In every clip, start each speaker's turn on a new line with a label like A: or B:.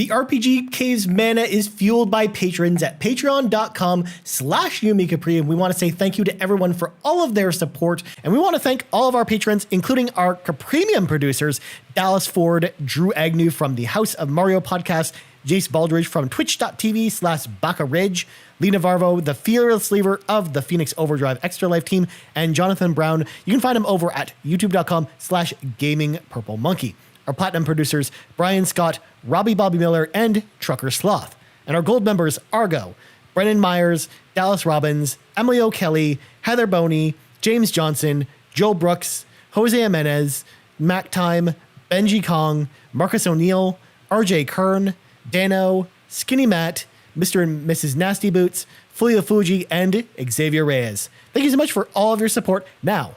A: The RPG Cave's mana is fueled by patrons at patreon.com/YouMeCapri, and we want to say thank you to everyone for all of their support. And we want to thank all of our patrons, including our Capremium producers, Dallas Ford, Drew Agnew from the House of Mario podcast, Jace Baldridge from twitch.tv/Baca Ridge, Lee Navarro, the fearless leader of the Phoenix Overdrive Extra Life team, and Jonathan Brown. You can find him over at youtube.com/GamingPurpleMonkey. Our platinum producers, Brian Scott, Robbie Bobby Miller, and Trucker Sloth. And our gold members, Argo, Brennan Myers, Dallas Robbins, Emily O'Kelly, Heather Boney, James Johnson, Joel Brooks, Jose Jimenez, Mac Time, Benji Kong, Marcus O'Neill, RJ Kern, Dano, Skinny Matt, Mr. and Mrs. Nasty Boots, Fulia Fuji, and Xavier Reyes. Thank you so much for all of your support. Now,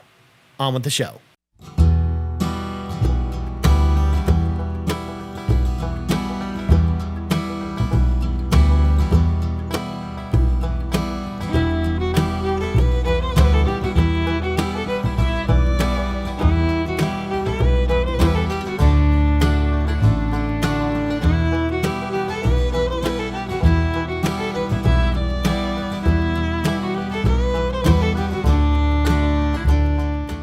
A: on with the show.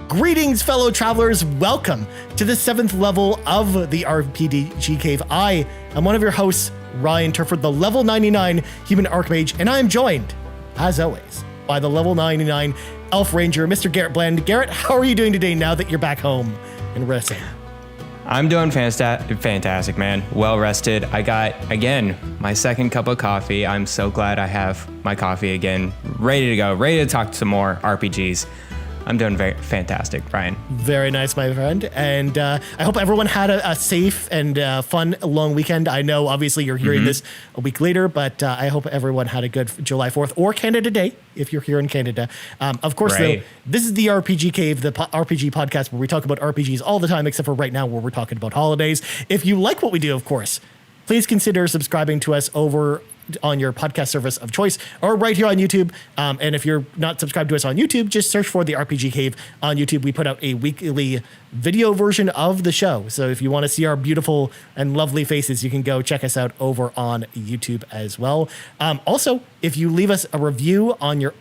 A: Greetings, fellow travelers. Welcome to the 7th level of the RPG Cave. I am one of your hosts, Ryan Turford, the level 99 human archmage, and I am joined, as always, by the level 99 elf ranger, Mr. Garret Bland. Garret, how are you doing today now that you're back home and resting?
B: I'm doing fantastic, man. Well rested. I got, again, my second cup of coffee. I'm so glad I have my coffee again, ready to go, ready to talk some more RPGs. I'm doing very fantastic, Brian.
A: Very nice, my friend. And I hope everyone had a safe and fun long weekend. I know, obviously, you're hearing this a week later, but I hope everyone had a good July 4th or Canada Day, if you're here in Canada. Of course, though, this is the RPG Cave, the RPG podcast where we talk about RPGs all the time, except for right now where we're talking about holidays. If you like what we do, of course, please consider subscribing to us over on your podcast service of choice or right here on YouTube. And if you're not subscribed to us on YouTube, just search for the RPG Cave on YouTube. We put out a weekly video version of the show. So if you want to see our beautiful and lovely faces, you can go check us out over on YouTube as well. Also, if you leave us a review on your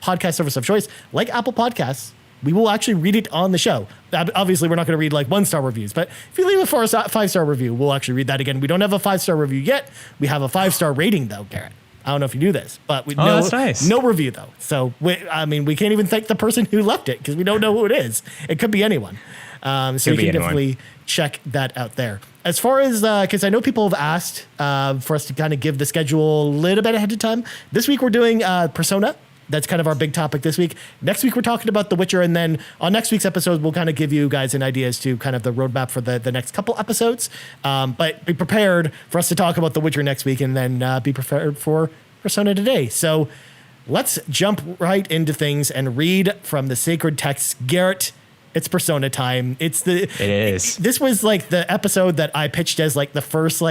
A: podcast service of choice, like Apple Podcasts, we will actually read it on the show. Obviously, we're not going to read like 1-star reviews, but if you leave a 5-star review, we'll actually read that again. We don't have a 5-star review yet. We have a 5-star rating, though, Garret. I don't know if you knew this, but
B: that's nice.
A: No review, though. So, we can't even thank the person who left it because we don't know who it is. It could be anyone. So you can definitely check that out there. As far as, because I know people have asked for us to kind of give the schedule a little bit ahead of time. This week we're doing Persona. That's kind of our big topic this week. Next week, we're talking about The Witcher. And then on next week's episode, we'll kind of give you guys an idea as to kind of the roadmap for the next couple episodes. But be prepared for us to talk about The Witcher next week and then be prepared for Persona today. So let's jump right into things and read from the sacred texts. Garret, it's Persona time. It is. This was like the episode that I pitched as like the first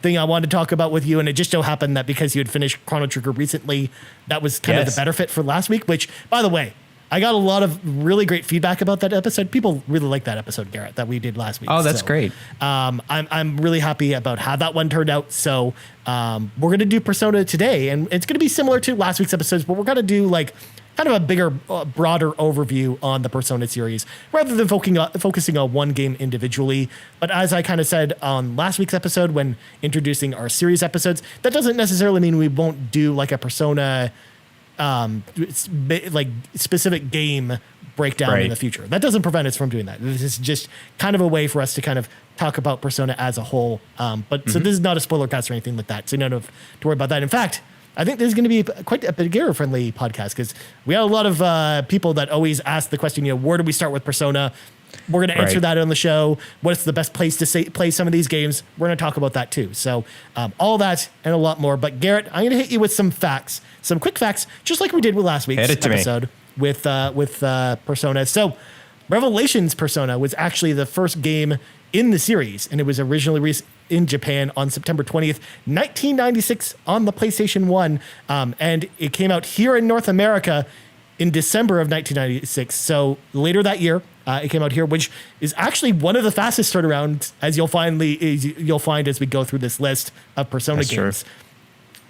A: thing I wanted to talk about with you, and it just so happened that because you had finished Chrono Trigger recently, that was kind of the better fit for last week, which, by the way, I got a lot of really great feedback about that episode. People really liked that episode, Garret, that we did last week.
B: Oh, that's great.
A: I'm really happy about how that one turned out. So we're going to do Persona today, and it's going to be similar to last week's episodes, but we're going to do kind of a bigger, broader overview on the Persona series rather than focusing on one game individually. But as I kind of said on last week's episode when introducing our series episodes, that doesn't necessarily mean we won't do like a Persona specific game breakdown in the future. That doesn't prevent us from doing that. This is just kind of a way for us to kind of talk about Persona as a whole. So this is not a spoiler cast or anything like that. So you don't have to worry about that. In fact, I think there's going to be quite a beginner-friendly podcast because we have a lot of people that always ask the question, where do we start with Persona? We're going to answer that on the show. What's the best place to play some of these games? We're going to talk about that too. So all that and a lot more. But Garret, I'm going to hit you with some facts, some quick facts, just like we did with last week's episode with Persona. So Revelations Persona was actually the first game in the series, and it was originally released in Japan on September 20th, 1996 on the PlayStation 1. And it came out here in North America in December of 1996. So later that year, It came out here, which is actually one of the fastest turnarounds, as you'll find as we go through this list of Persona games.
B: True.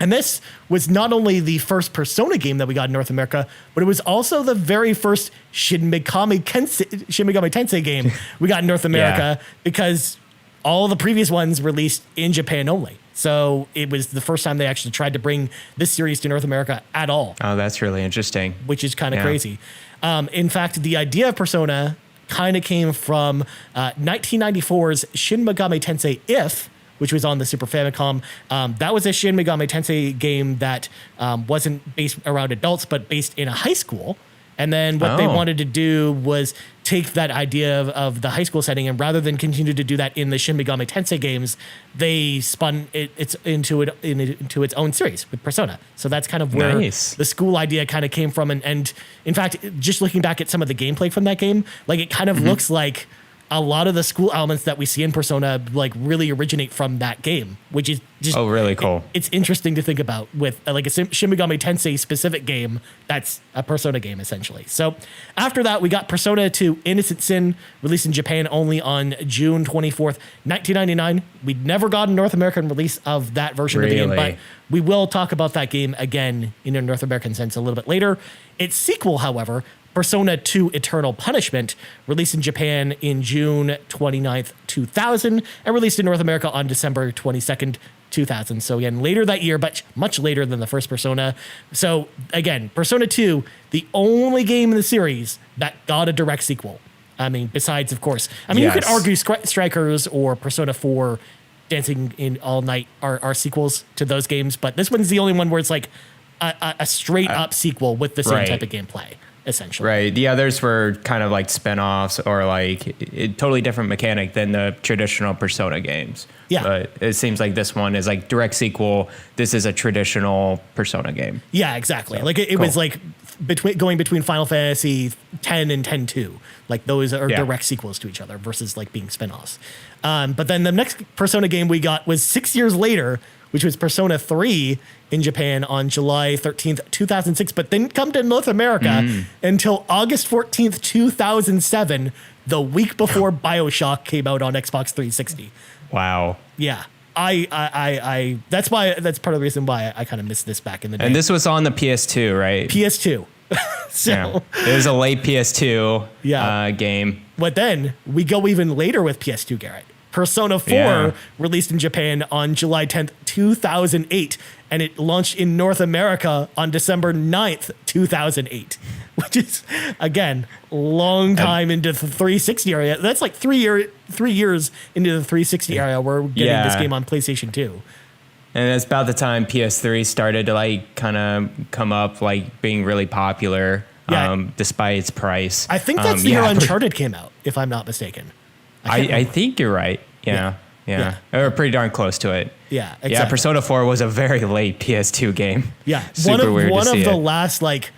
A: And this was not only the first Persona game that we got in North America, but it was also the very first Shin Megami Tensei game we got in North America, because all the previous ones released in Japan only. So it was the first time they actually tried to bring this series to North America at all.
B: Oh, that's really interesting.
A: Which is kind of crazy. In fact, the idea of Persona kind of came from 1994's Shin Megami Tensei If, which was on the Super Famicom. That was a Shin Megami Tensei game that wasn't based around adults, but based in a high school. And then what they wanted to do was take that idea of the high school setting, and rather than continue to do that in the Shin Megami Tensei games, they spun it into its own series with Persona. So that's kind of where the school idea kind of came from. And in fact, just looking back at some of the gameplay from that game, like it kind of looks like a lot of the school elements that we see in Persona like really originate from that game, which is just
B: really cool.
A: It's interesting to think about with like a Shin Megami Tensei specific game that's a Persona game essentially. So after that, we got Persona 2 Innocent Sin, released in Japan only on June 24th, 1999. We never got a North American release of that version of the game, but we will talk about that game again in a North American sense a little bit later. Its sequel, however, Persona 2 Eternal Punishment, released in Japan in June 29th, 2000, and released in North America on December 22nd, 2000. So again, later that year, but much later than the first Persona. So again, Persona 2, the only game in the series that got a direct sequel. I mean, besides, of course, you could argue Strikers or Persona 4 Dancing in All Night are sequels to those games, but this one's the only one where it's like a straight up sequel with the same type of gameplay. Essentially.
B: Right. The others were kind of like spin-offs or like a totally different mechanic than the traditional Persona games. Yeah. But it seems like this one is like direct sequel. This is a traditional Persona game.
A: Yeah, exactly. So, like it was like going between Final Fantasy 10 and 10-2. Like those are direct sequels to each other versus like being spin-offs. But then the next Persona game we got was 6 years later, which was Persona 3 in Japan on July 13th, 2006, but didn't come to North America until August 14th, 2007, the week before BioShock came out on Xbox 360.
B: Wow.
A: Yeah. I that's part of the reason why I kind of missed this back in the day.
B: And this was on the PS2, right?
A: PS2. So
B: it was a late PS2 game.
A: But then we go even later with PS2, Garrett. Persona 4 released in Japan on July 10th, 2008, and it launched in North America on December 9th, 2008, which is, again, long time into the 360 area. That's like 3 years into the 360 area where we're getting this game on PlayStation 2.
B: And it's about the time PS3 started to like kind of come up, like being really popular, despite its price.
A: I think that's the year Uncharted came out, if I'm not mistaken.
B: I think you're right. Yeah. Or pretty darn close to it.
A: Yeah, exactly.
B: Yeah, Persona 4 was a very late PS2 game.
A: Yeah,
B: Super weird
A: one
B: to see
A: of the
B: it.
A: last like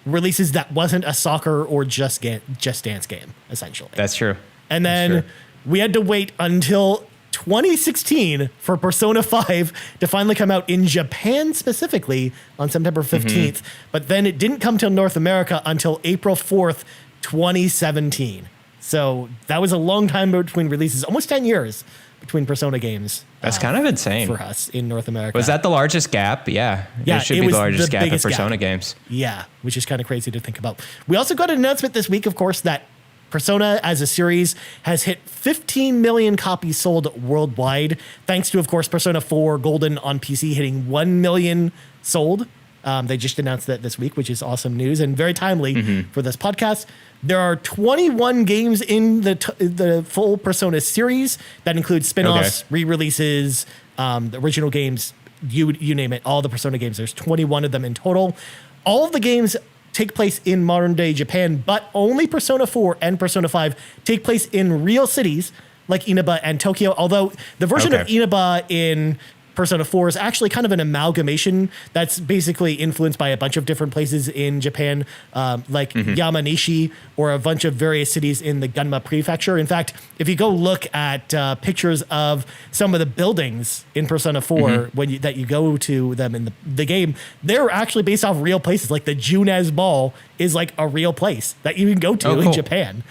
A: releases that wasn't a soccer or just dance game, essentially.
B: That's true.
A: And then we had to wait until 2016 for Persona 5 to finally come out in Japan specifically on September 15th. But then it didn't come to North America until April 4th, 2017. So that was a long time between releases, almost 10 years between Persona games.
B: That's kind of insane
A: for us in North America.
B: Was that the largest gap? Yeah. It should be the largest gap of Persona games.
A: Yeah, which is kind of crazy to think about. We also got an announcement this week, of course, that Persona as a series has hit 15 million copies sold worldwide, thanks to, of course, Persona 4 Golden on PC hitting 1 million sold. They just announced that this week, which is awesome news and very timely for this podcast. There are 21 games in the full Persona series that include spin-offs, re-releases, the original games, you name it, all the Persona games. There's 21 of them in total. All of the games take place in modern-day Japan, but only Persona 4 and Persona 5 take place in real cities like Inaba and Tokyo, although the version of Inaba in Persona 4 is actually kind of an amalgamation that's basically influenced by a bunch of different places in Japan, like Yamanishi or a bunch of various cities in the Gunma Prefecture. In fact, if you go look at pictures of some of the buildings in Persona 4 that you go to them in the game, they're actually based off real places. Like the Junez Mall is like a real place that you can go to in Japan.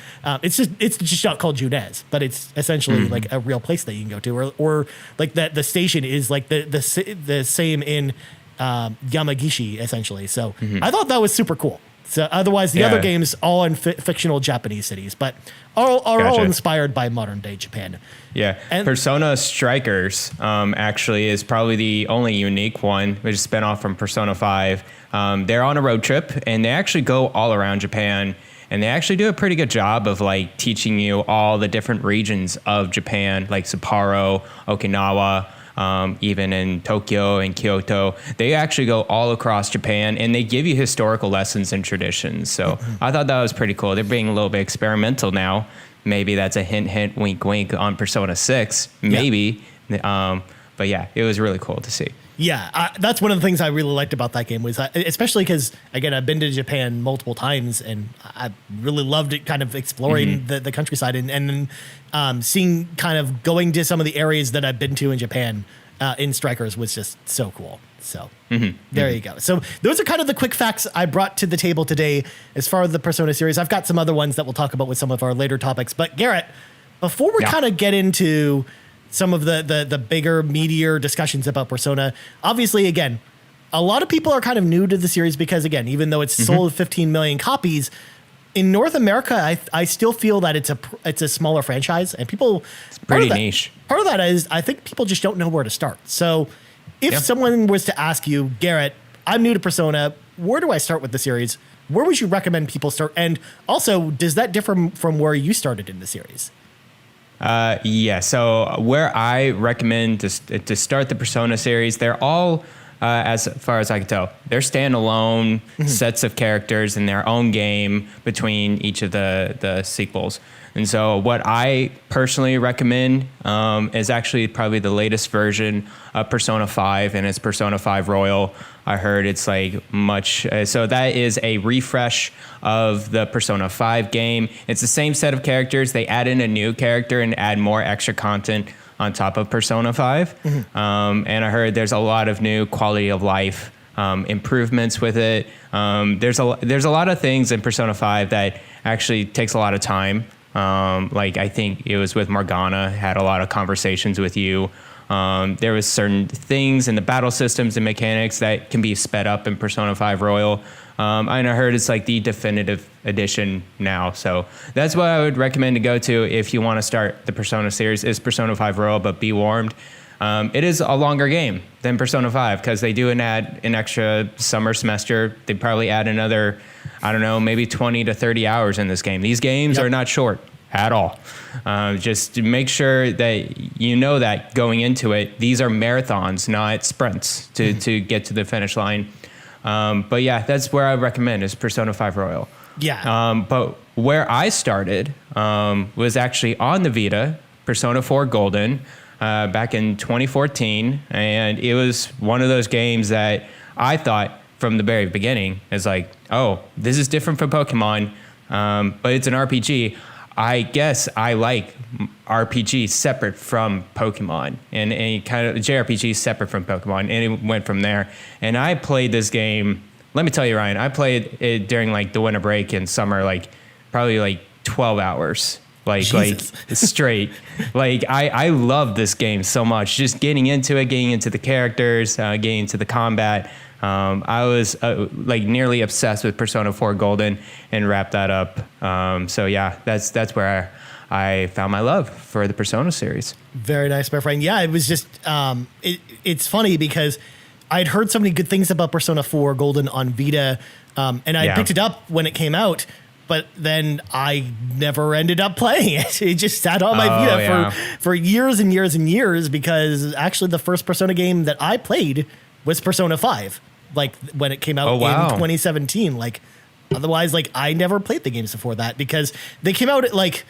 A: It's just not called Junez, but it's essentially like a real place that you can go to, or like that the station is like the same in Yamagishi essentially. So I thought that was super cool. So otherwise, the other games all in fictional Japanese cities, but are all inspired by modern day Japan.
B: Yeah, and Persona Strikers actually is probably the only unique one, which is spin off from Persona 5. They're on a road trip, and they actually go all around Japan, and they actually do a pretty good job of like teaching you all the different regions of Japan, like Sapporo, Okinawa. Even in Tokyo and Kyoto, they actually go all across Japan, and they give you historical lessons and traditions. So I thought that was pretty cool. They're being a little bit experimental now. Maybe that's a hint, hint, wink, wink on Persona 6, maybe. Yeah. But yeah, it was really cool to see.
A: Yeah, that's one of the things I really liked about that game was, especially because, again, I've been to Japan multiple times, and I really loved it, kind of exploring the countryside and seeing kind of going to some of the areas that I've been to in Japan in Strikers was just so cool. So there you go. So those are kind of the quick facts I brought to the table today as far as the Persona series. I've got some other ones that we'll talk about with some of our later topics. But Garrett, before we kind of get into some of the bigger, meatier discussions about Persona, obviously, again, a lot of people are kind of new to the series because, again, even though it's sold 15 million copies, in North America, I still feel that it's a smaller franchise, and people...
B: It's pretty niche.
A: Part of that is I think people just don't know where to start. So if someone was to ask you, Garrett, I'm new to Persona, where do I start with the series? Where would you recommend people start? And also, does that differ from where you started in the series?
B: Yeah, so where I recommend to start the Persona series, they're all, as far as I can tell, they're standalone sets of characters in their own game between each of the sequels. And so what I personally recommend is actually probably the latest version of Persona 5, and it's Persona 5 Royal. I heard it's like much, so that is a refresh of the Persona 5 game. It's the same set of characters. They add in a new character and add more extra content on top of Persona 5. And I heard there's a lot of new quality of life improvements with it. There's a lot of things in Persona 5 that actually takes a lot of time. Like I think it was with Morgana, had a lot of conversations with you. There was certain things in the battle systems and mechanics that can be sped up in Persona 5 Royal. And I heard it's like the definitive edition now. So that's what I would recommend to go to if you want to start the Persona series, is Persona 5 Royal, but be warned. It is a longer game than Persona 5 because they do add an extra summer semester. They probably add another, I don't know, maybe 20 to 30 hours in this game. These games are not short at all. Just to make sure that you know that going into it, these are marathons, not sprints to get to the finish line. But yeah, that's where I recommend is Persona 5 Royal.
A: Yeah.
B: But where I started was actually on the Vita, Persona 4 Golden, back in 2014. And it was one of those games that I thought from the very beginning is like, oh, this is different from Pokemon, but it's an RPG. I guess I like RPG separate from Pokemon, and kind of JRPG separate from Pokemon, and it went from there. And I played this game. Let me tell you, Ryan, I played it during like the winter break in summer, like probably like 12 hours, like straight. Like I love this game so much. Just getting into it, getting into the characters, getting into the combat. I was like nearly obsessed with Persona 4 Golden and wrapped that up. So yeah, that's where I found my love for the Persona series.
A: Very nice, my friend. Yeah, it was just, it's funny because I'd heard so many good things about Persona 4 Golden on Vita, and I picked it up when it came out, but then I never ended up playing it. It just sat on my Vita for years and years and years, because actually the first Persona game that I played was Persona 5. Like when it came out in 2017, like otherwise, like I never played the games before that because they came out at like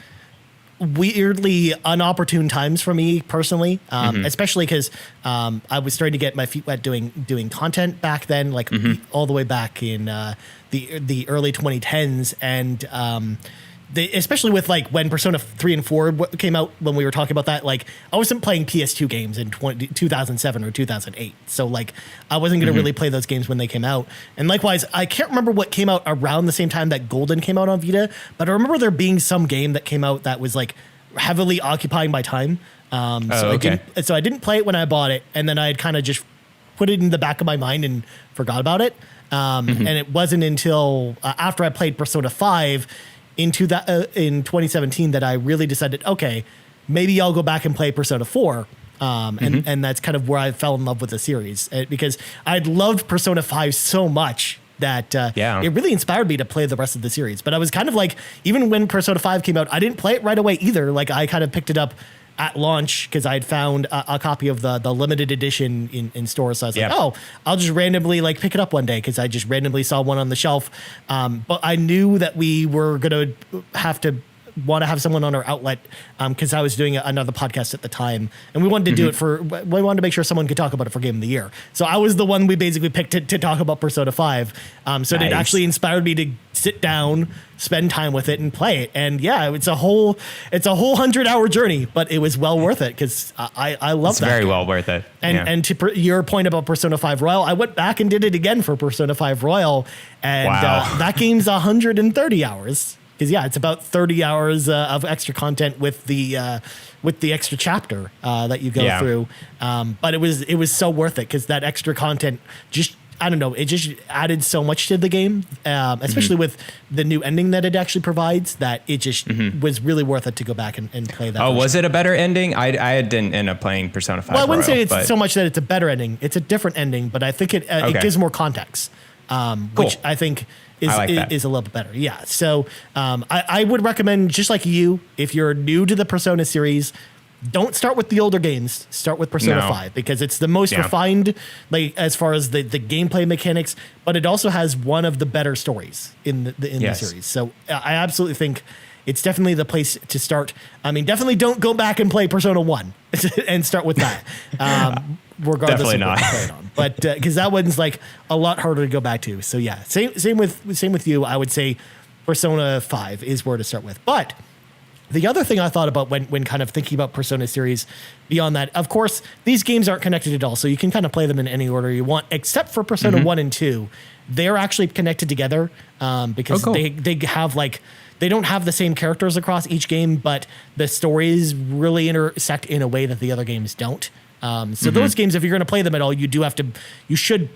A: weirdly unopportune times for me personally, especially because I was starting to get my feet wet doing content back then, like all the way back in the early 2010s, and especially with like when Persona 3 and 4 came out, when we were talking about that, like I wasn't playing PS2 games in 2007 or 2008. So like I wasn't going to really play those games when they came out. And likewise, I can't remember what came out around the same time that Golden came out on Vita, but I remember there being some game that came out that was like heavily occupying my time. So I didn't play it when I bought it. And then I had kind of just put it in the back of my mind and forgot about it. And it wasn't until after I played Persona 5 in 2017 that I really decided, okay, maybe I'll go back and play Persona 4. And that's kind of where I fell in love with the series, because I'd loved Persona 5 so much that it really inspired me to play the rest of the series. But I was kind of like, even when Persona 5 came out, I didn't play it right away either. Like I kind of picked it up at launch because I'd found a copy of the limited edition in stores. So I was like, oh, I'll just randomly like pick it up one day because I just randomly saw one on the shelf. But I knew that we were going to want to have someone on our outlet because I was doing another podcast at the time, and we wanted to do it we wanted to make sure someone could talk about it for Game of the Year. So I was the one we basically picked to talk about Persona 5. So it actually inspired me to sit down, spend time with it, and play it. And yeah, it's a whole 100-hour journey, but it was well worth it because I love that.
B: It's very well worth it.
A: And to your point about Persona 5 Royal, I went back and did it again for Persona 5 Royal, and that game's 130 hours. Because it's about 30 hours of extra content with the extra chapter that you go through. But it was so worth it because that extra content just, I don't know, it just added so much to the game, especially with the new ending that it actually provides, that it just was really worth it to go back and play that.
B: Oh, was it a better ending? I didn't end up playing Persona 5
A: Well, I wouldn't
B: Royal,
A: say it's so much that it's a better ending. It's a different ending, but I think it gives more context, which I think is a little bit better. Yeah. So I would recommend, just like you, if you're new to the Persona series, don't start with the older games. Start with Persona 5 because it's the most refined, like as far as the gameplay mechanics, but it also has one of the better stories in the series. So I absolutely think it's definitely the place to start. I mean, definitely don't go back and play Persona 1 and start with that. Regardless
B: definitely
A: of what
B: not.
A: you play it on. But because that one's like a lot harder to go back to. So yeah, same with you. I would say Persona 5 is where to start with. But the other thing I thought about when kind of thinking about Persona series beyond that, of course, these games aren't connected at all. So you can kind of play them in any order you want, except for Persona 1 and 2. They're actually connected together because they have like, they don't have the same characters across each game, but the stories really intersect in a way that the other games don't. So those games, if you're going to play them at all, you should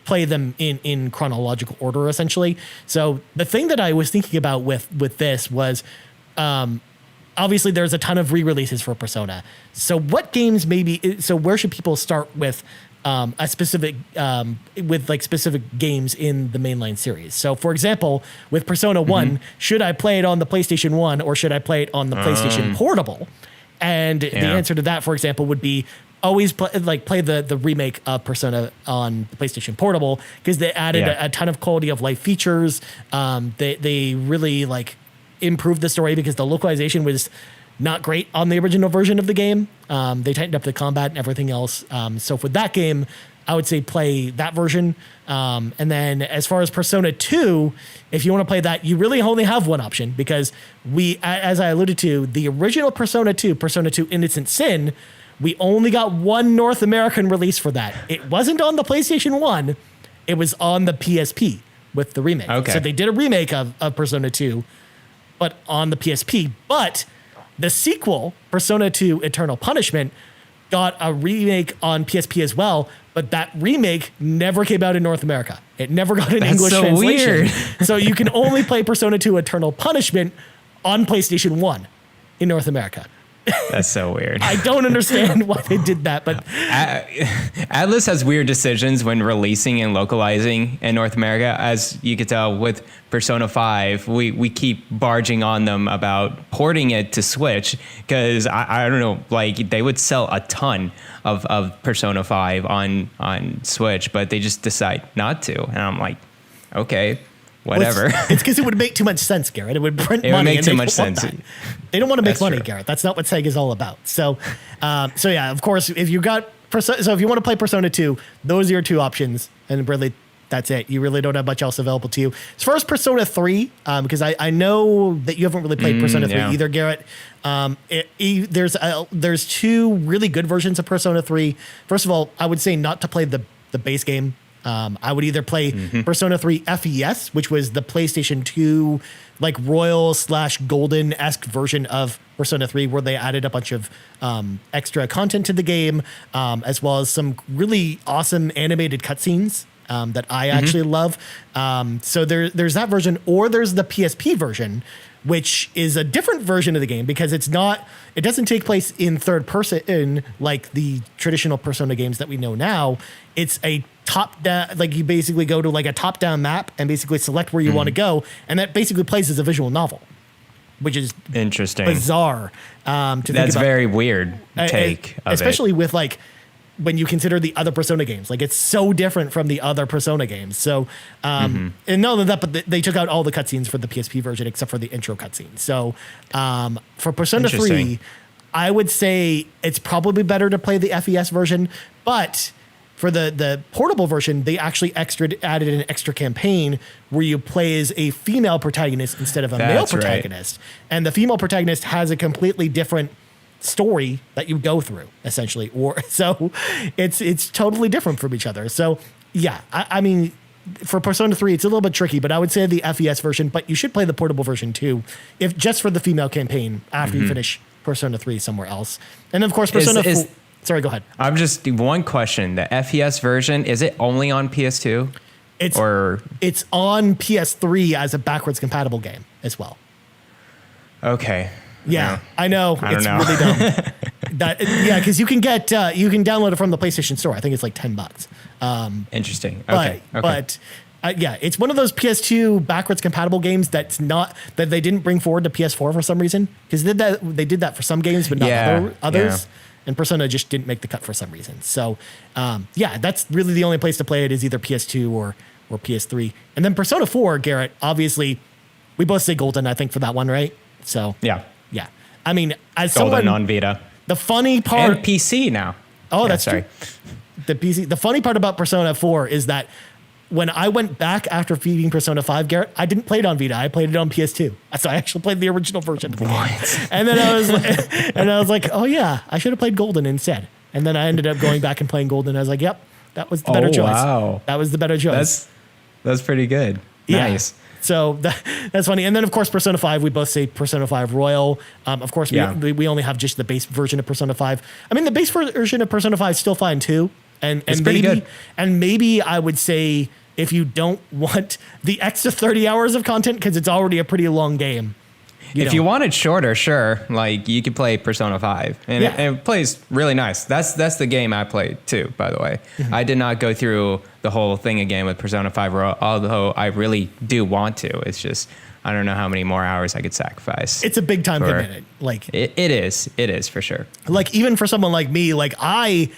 A: play them in chronological order, essentially. So the thing that I was thinking about with this was, obviously there's a ton of re-releases for Persona. So what games where should people start with a specific specific games in the mainline series? So for example, with Persona 1, should I play it on the PlayStation 1 or should I play it on the PlayStation Portable? And the answer to that, for example, would be always play the remake of Persona on the PlayStation Portable because they added a ton of quality of life features. They really improved the story because the localization was not great on the original version of the game. They tightened up the combat and everything else. So for that game, I would say play that version. And then as far as Persona 2, if you want to play that, you really only have one option because as I alluded to, the original Persona 2 Innocent Sin, we only got one North American release for that. It wasn't on the PlayStation 1. It was on the PSP with the remake. Okay. So they did a remake of Persona 2, but on the PSP. But the sequel, Persona 2 Eternal Punishment, got a remake on PSP as well, but that remake never came out in North America. It never got an English translation. Weird. So you can only play Persona 2 Eternal Punishment on PlayStation 1 in North America.
B: That's so weird.
A: I don't understand why they did that, but
B: Atlus has weird decisions when releasing and localizing in North America. As you could tell with Persona 5, we keep barging on them about porting it to Switch because I don't know, they would sell a ton of Persona 5 on Switch, but they just decide not to. And I'm like, okay, whatever.
A: It's because it would make too much sense, Garrett. It would print money.
B: It would make
A: and
B: too
A: they
B: much
A: don't want
B: sense.
A: that. They don't want to make
B: That's
A: money,
B: true.
A: Garrett. That's not what Sega is all about. So yeah, of course, if you got so if you want to play Persona 2, those are your two options, and really that's it. You really don't have much else available to you. As far as Persona 3, because I know that you haven't really played Persona 3 either, Garrett. There's two really good versions of Persona 3. First of all, I would say not to play the base game. I would either play Persona 3 FES, which was the PlayStation 2 like Royal/Golden-esque version of Persona 3, where they added a bunch of extra content to the game, as well as some really awesome animated cutscenes that I actually love. So there's that version, or there's the PSP version, which is a different version of the game because it doesn't take place in third person like the traditional Persona games that we know now. It's a top down, like you basically go to like a top down map and basically select where you want to go. And that basically plays as a visual novel, which is
B: Interesting.
A: bizarre. To think
B: That's
A: about.
B: very weird take of
A: Especially
B: it.
A: with like, when you consider the other Persona games, like it's so different from the other Persona games. So, and not only that, but they took out all the cutscenes for the PSP version except for the intro cutscene. So, for Persona 3,
B: Interesting.
A: I would say it's probably better to play the FES version, but for the portable version, they actually added an extra campaign where you play as a female protagonist instead of a male
B: That's right.
A: protagonist. And the female protagonist has a completely different story that you go through, essentially, or so it's totally different from each other. So yeah, I mean, for Persona 3, it's a little bit tricky, but I would say the FES version, but you should play the portable version too, if just for the female campaign after you finish Persona 3 somewhere else. And of course, Persona 4. Sorry, go ahead.
B: I'm just one question. The FES version, is it only on PS2?
A: It's on PS3 as a backwards compatible game as well.
B: Okay.
A: Yeah,
B: No.
A: I know.
B: I don't
A: It's
B: know.
A: really dumb. Because you can download it from the PlayStation Store. I think it's like $10.
B: Interesting. Okay.
A: But it's one of those PS2 backwards compatible games that they didn't bring forward to PS4 for some reason, because they did that for some games, but not others.
B: Yeah.
A: And Persona just didn't make the cut for some reason. So that's really the only place to play it is either PS2 or PS3. And then Persona 4, Garrett, obviously, we both say Golden, I think, for that one, right? So
B: Yeah.
A: yeah. I mean, as
B: Golden
A: someone,
B: on Vita.
A: the funny part,
B: And PC now.
A: that's true. The PC. The funny part about Persona 4 is that when I went back after feeding Persona 5, Garrett, I didn't play it on Vita. I played it on PS2. So I actually played the original version of the game. And then I was like, oh yeah, I should have played Golden instead. And then I ended up going back and playing Golden. I was like, yep, that was the better choice.
B: Wow.
A: That was the better choice.
B: That's pretty good.
A: Yeah.
B: Nice.
A: So that's funny. And then, of course, Persona 5, we both say Persona 5 Royal. Of course, we only have just the base version of Persona 5. I mean, the base version of Persona 5 is still fine, too. And
B: pretty good.
A: And maybe I would say if you don't want the extra 30 hours of content, because it's already a pretty long game.
B: If you want it shorter, sure. Like you could play Persona 5 and it plays really nice. That's the game I played too, by the way. I did not go through the whole thing again with Persona 5, although I really do want to. It's just, I don't know how many more hours I could sacrifice.
A: It's a big time commitment. Like
B: it is for sure.
A: Like even for someone like me, like I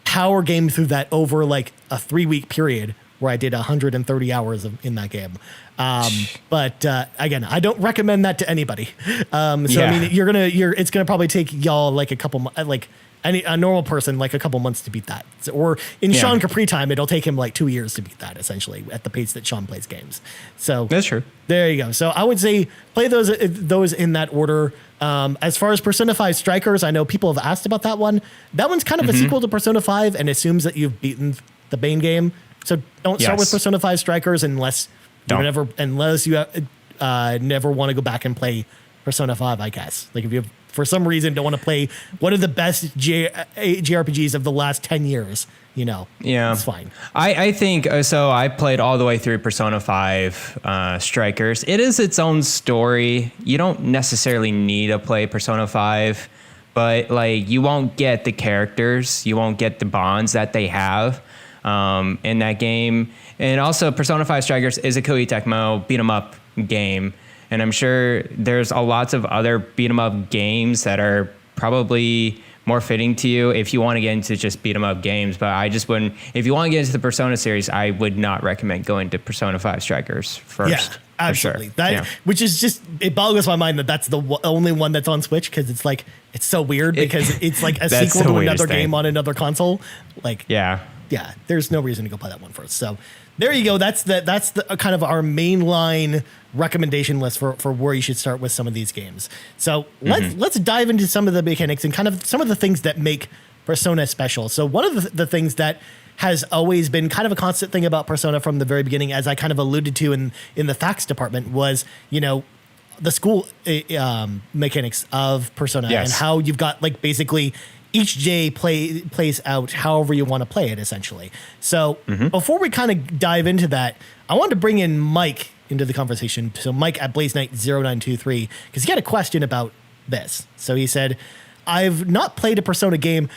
A: power game through that over like a 3-week period where I did 130 hours in that game. But again, I don't recommend that to anybody. I mean, it's gonna probably take y'all like a couple, like a normal person, like a couple months to beat that. So, or in Sean Capri time, it'll take him like 2 years to beat that, essentially, at the pace that Sean plays games. So
B: That's true.
A: There you go. So I would say play those in that order. As far as Persona 5 Strikers, I know people have asked about that one. That one's kind of a sequel to Persona 5 and assumes that you've beaten the main game. So don't start with Persona 5 Strikers unless you never want to go back and play Persona 5, I guess. Like if you for some reason don't want to play one of the best JRPGs of the last 10 years, it's fine.
B: I think so. I played all the way through Persona 5 Strikers. It is its own story. You don't necessarily need to play Persona 5, but like you won't get the characters, you won't get the bonds that they have in that game. And also Persona 5 Strikers is a Koei Tecmo beat 'em up game. And I'm sure there's lots of other beat 'em up games that are probably more fitting to you if you want to get into just beat 'em up games. But I just wouldn't. If you want to get into the Persona series, I would not recommend going to Persona 5 Strikers first.
A: Yeah, absolutely.
B: Sure.
A: Which is just, it boggles my mind that that's the only one that's on Switch, because it's like, it's so weird because it's like a sequel to another game on another console. Like, yeah, there's no reason to go play that one first. So there you go. That's the kind of our mainline recommendation list for where you should start with some of these games. So let's dive into some of the mechanics and kind of some of the things that make Persona special. So one of the things that has always been kind of a constant thing about Persona from the very beginning, as I kind of alluded to in the facts department, was, the school mechanics of Persona, and how you've got like basically each day plays out however you want to play it, essentially. So before we kind of dive into that, I wanted to bring in Mike into the conversation. So Mike at Blaze Knight 0923, because he had a question about this. So he said, I've not played a Persona game,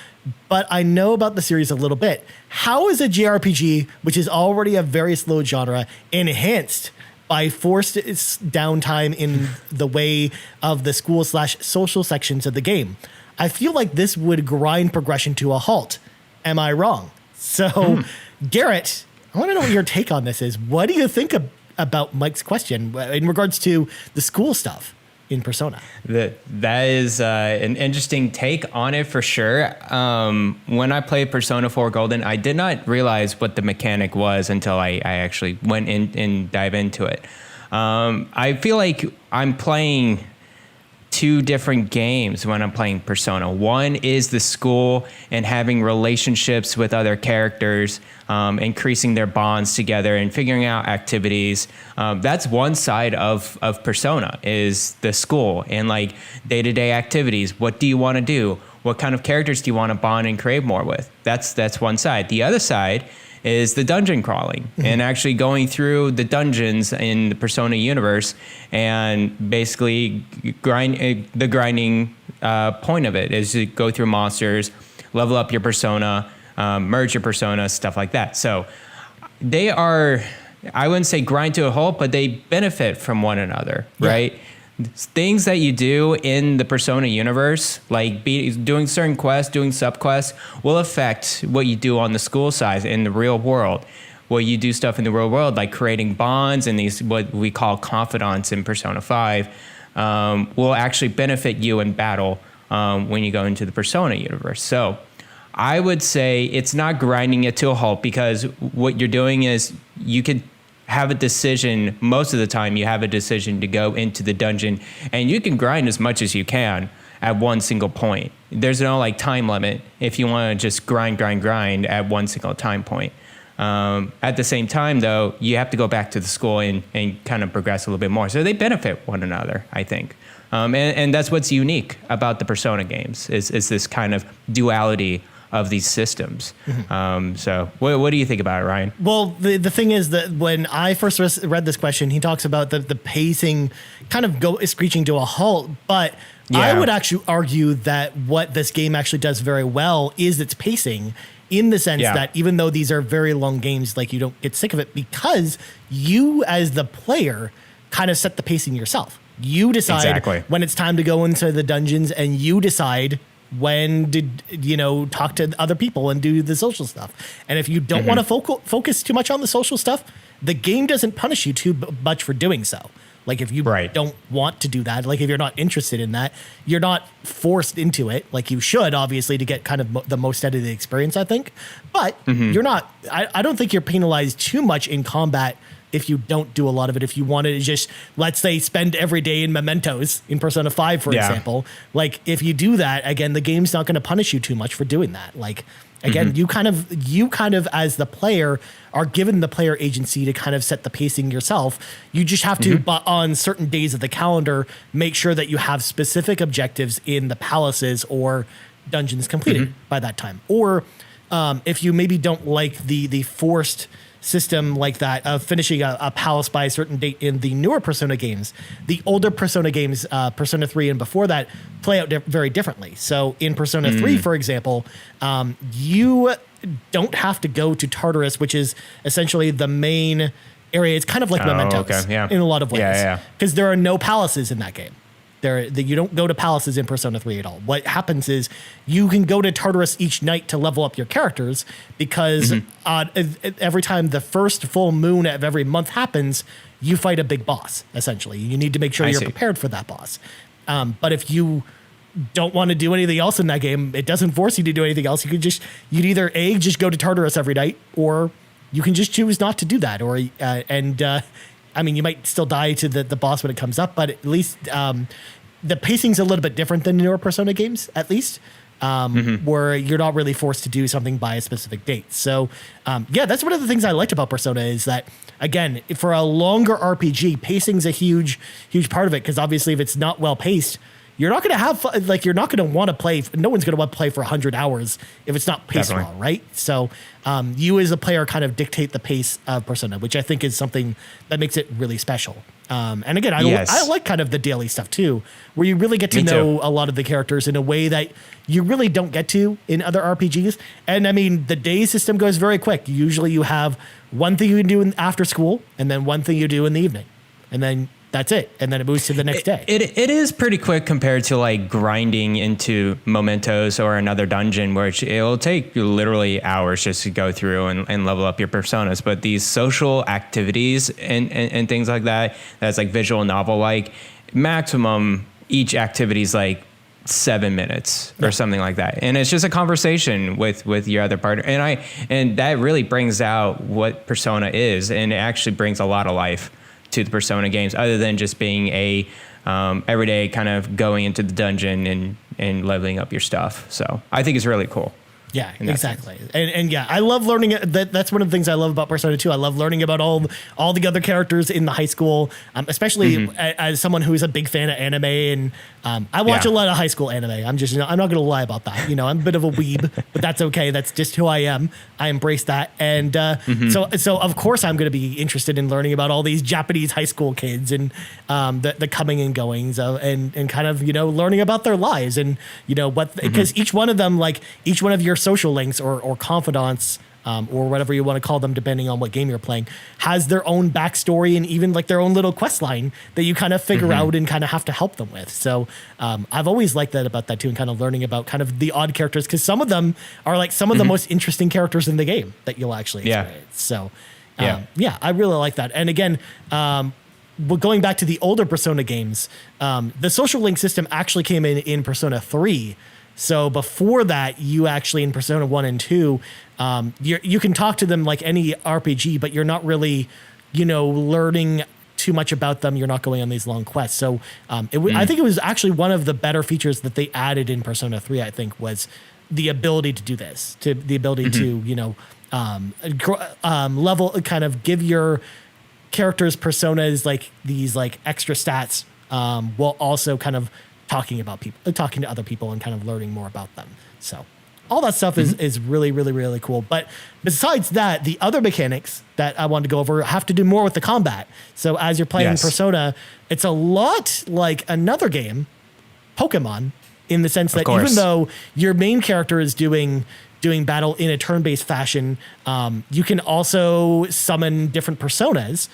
A: but I know about the series a little bit. How is a JRPG, which is already a very slow genre, enhanced by forced downtime in the way of the school/social sections of the game? I feel like this would grind progression to a halt. Am I wrong? So, Garrett, I want to know what your take on this is. What do you think about Mike's question in regards to the school stuff in Persona?
B: That is an interesting take on it for sure. When I played Persona 4 Golden, I did not realize what the mechanic was until I actually went in and dive into it. I feel like I'm playing two different games when I'm playing Persona. One is the school and having relationships with other characters, increasing their bonds together and figuring out activities. That's one side of Persona, is the school and like day-to-day activities. What do you want to do? What kind of characters do you want to bond and crave more with? That's one side. The other side is the dungeon crawling and actually going through the dungeons in the Persona universe, and basically the grinding point of it is to go through monsters, level up your persona, merge your persona, stuff like that. So they are, I wouldn't say grind to a halt, but they benefit from one another, right? Things that you do in the Persona universe, like doing certain quests, doing subquests, will affect what you do on the school side in the real world. Well, you do stuff in the real world, like creating bonds and these what we call confidants in Persona 5, will actually benefit you in battle when you go into the Persona universe. So I would say it's not grinding it to a halt, because what you're doing is you could have a decision. Most of the time you have a decision to go into the dungeon, and you can grind as much as you can at one single point. There's no like time limit if you want to just grind at one single time point. At the same time though, you have to go back to the school and kind of progress a little bit more. So they benefit one another, I think. And that's what's unique about the Persona games is this kind of duality of these systems. So what do you think about it, Ryan?
A: Well, the thing is that when I first read this question, he talks about the pacing kind of screeching to a halt. But I would actually argue that what this game actually does very well is its pacing, in the sense that even though these are very long games, like you don't get sick of it, because you as the player kind of set the pacing yourself. You decide when it's time to go into the dungeons, and you decide when to talk to other people and do the social stuff. And if you don't want to focus too much on the social stuff, the game doesn't punish you too much for doing so. Like if you don't want to do that, like if you're not interested in that, you're not forced into it. Like you should, obviously, to get kind of the most out of the experience, I think. But you're not, I don't think you're penalized too much in combat if you don't do a lot of it. If you wanted to just, let's say, spend every day in mementos in Persona 5, for example, like if you do that, again, the game's not going to punish you too much for doing that. Like, again, you kind of as the player are given the player agency to kind of set the pacing yourself. You just have to, on certain days of the calendar, make sure that you have specific objectives in the palaces or dungeons completed by that time. Or if you maybe don't like the forced system like that of finishing a palace by a certain date in the newer Persona games, the older Persona games, Persona 3 and before that, play out very differently. So in Persona 3, for example, you don't have to go to Tartarus, which is essentially the main area. It's kind of like Mementos in a lot of ways. Because there are no palaces in that game. That you don't go to palaces in Persona 3 at all. What happens is you can go to Tartarus each night to level up your characters because every time the first full moon of every month happens, you fight a big boss, essentially. You need to make sure you're prepared for that boss. But if you don't want to do anything else in that game, it doesn't force you to do anything else. You'd either just go to Tartarus every night, or you can just choose not to do that. Or I mean, you might still die to the boss when it comes up, but at least the pacing's a little bit different than newer Persona games, at least, where you're not really forced to do something by a specific date. So, that's one of the things I liked about Persona is that, again, for a longer RPG, pacing's a huge, huge part of it, because obviously if it's not well paced, you're not going to have fun, like you're not going to want to play. No one's going to want to play for 100 hours if it's not paced well, right? So you as a player kind of dictate the pace of Persona, which I think is something that makes it really special. And again, I like kind of the daily stuff too, where you really get to know a lot of the characters in a way that you really don't get to in other RPGs. And I mean, the day system goes very quick. Usually you have one thing you can do after school and then one thing you do in the evening. And then that's it. And then it moves to the next day.
B: It is pretty quick compared to like grinding into mementos or another dungeon, which it'll take you literally hours just to go through and level up your personas. But these social activities and things like that's like visual novel, like maximum each activity is like 7 minutes or something like that. And it's just a conversation with your other partner. And that really brings out what Persona is. And it actually brings a lot of life to the Persona games, other than just being a everyday kind of going into the dungeon and leveling up your stuff. So I think it's really cool.
A: Yeah, exactly. And yeah, I love learning. That's one of the things I love about Persona 2. I love learning about all the other characters in the high school, especially as someone who is a big fan of anime. And I watch a lot of high school anime. I'm not going to lie about that. I'm a bit of a weeb, but that's okay. That's just who I am. I embrace that. And so of course I'm going to be interested in learning about all these Japanese high school kids and the coming and goings and kind of, learning about their lives and, because each one of them, like each one of your social links or confidants or whatever you want to call them, depending on what game you're playing, has their own backstory and even like their own little quest line that you kind of figure out and kind of have to help them with. So I've always liked that about that too, and kind of learning about kind of the odd characters, because some of them are like some of the most interesting characters in the game that you'll actually experience. So I really like that. And again, going back to the older Persona games, the social link system actually came in Persona 3. So before that, you actually in Persona 1 and 2, you can talk to them like any RPG, but you're not really, learning too much about them. You're not going on these long quests. So I think it was actually one of the better features that they added in Persona 3, I think, was the ability to do this, to the ability to, level, kind of give your characters' personas like these like extra stats, while also kind of talking to other people and kind of learning more about them. So all that stuff is really, really, really cool. But besides that, the other mechanics that I wanted to go over have to do more with the combat. So as you're playing Persona, it's a lot like another game, Pokemon, in the sense that even though your main character is doing battle in a turn-based fashion, you can also summon different personas.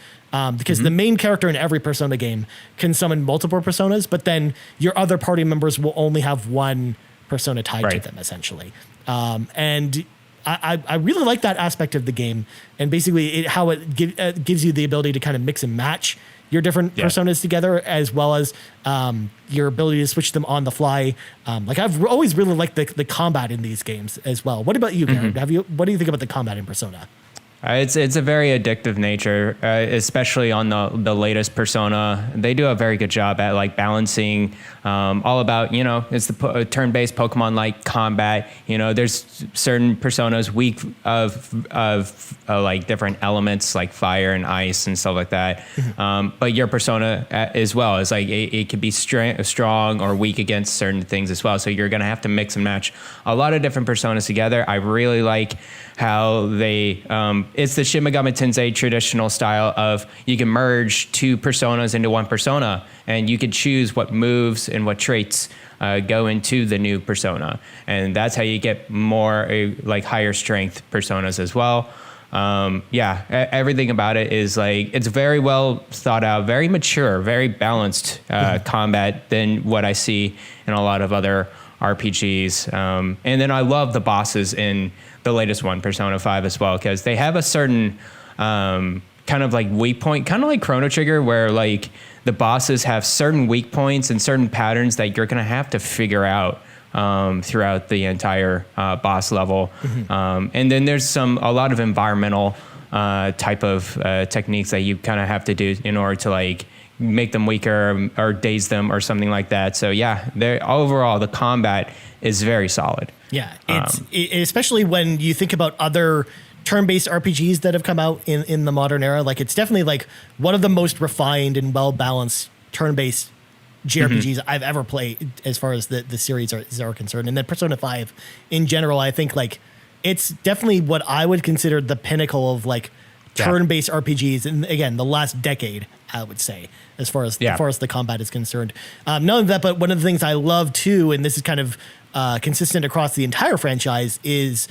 A: Because the main character in every Persona game can summon multiple personas, but then your other party members will only have one persona tied to them, essentially. And I really like that aspect of the game, and basically how it gives you the ability to kind of mix and match your different personas together, as well as your ability to switch them on the fly. Like I've always really liked the combat in these games as well. What about you, Garret? What do you think about the combat in Persona?
B: It's a very addictive nature, especially on the latest Persona. They do a very good job at like balancing all about, it's the turn-based Pokemon-like combat. There's certain Personas weak of like different elements like fire and ice and stuff like that. But your Persona as well is like it could be strong or weak against certain things as well. So you're going to have to mix and match a lot of different Personas together. I really like how they it's the Shin Megami Tensei traditional style of you can merge two personas into one persona, and you can choose what moves and what traits go into the new persona, and that's how you get more like higher strength personas as well. Everything about it is like, it's very well thought out, very mature, very balanced combat than what I see in a lot of other RPGs. And then I love the bosses in the latest one, Persona 5 as well, because they have a certain kind of like weak point, kind of like Chrono Trigger, where like the bosses have certain weak points and certain patterns that you're going to have to figure out throughout the entire boss level. And then there's a lot of environmental type of techniques that you kind of have to do in order to like make them weaker or daze them or something like that. So yeah, overall the combat is very solid.
A: Yeah, especially when you think about other turn-based RPGs that have come out in the modern era. Like, it's definitely like one of the most refined and well-balanced turn-based JRPGs I've ever played as far as the series are concerned. And then Persona 5 in general, I think like it's definitely what I would consider the pinnacle of like turn-based RPGs. And again, the last decade, I would say, as far as the combat is concerned. Not only that, but one of the things I love too, and this is kind of consistent across the entire franchise, is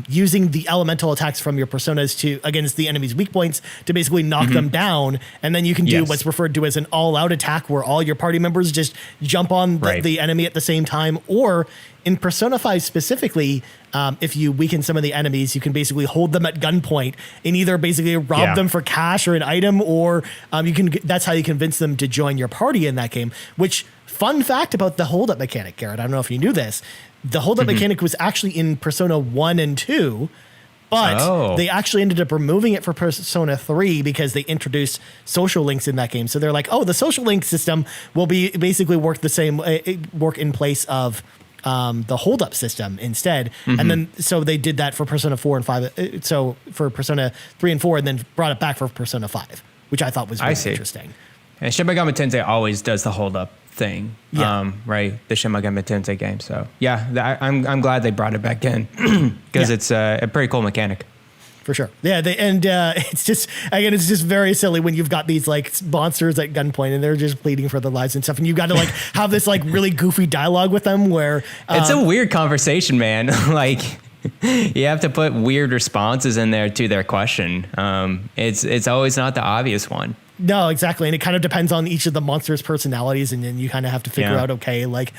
A: using the elemental attacks from your personas against the enemy's weak points to basically knock them down. And then you can do what's referred to as an all-out attack, where all your party members just jump on the enemy at the same time. Or in Persona 5 specifically, if you weaken some of the enemies, you can basically hold them at gunpoint and either basically rob them for cash or an item, or that's how you convince them to join your party in that game. Which, fun fact about the hold-up mechanic, Garrett, I don't know if you knew this, the hold-up mechanic was actually in Persona 1 and 2, but they actually ended up removing it for Persona 3 because they introduced social links in that game. So they're like, the social link system will be basically work in place of the hold-up system instead. And then so they did that for Persona 4 and 5. So for Persona 3 and 4, and then brought it back for Persona 5, which I thought was really interesting.
B: And Shin Megami Tensei always does the hold-up thing, right? The Shin Megami Tensei game. So yeah, I'm glad they brought it back in because it's a pretty cool mechanic.
A: For sure. Yeah. It's just very silly when you've got these like monsters at gunpoint and they're just pleading for their lives and stuff. And you've got to like have this like really goofy dialogue with them where
B: it's a weird conversation, man. Like, you have to put weird responses in there to their question. It's always not the obvious one.
A: No, exactly. And it kind of depends on each of the monsters' personalities. And then you kind of have to figure out, okay, like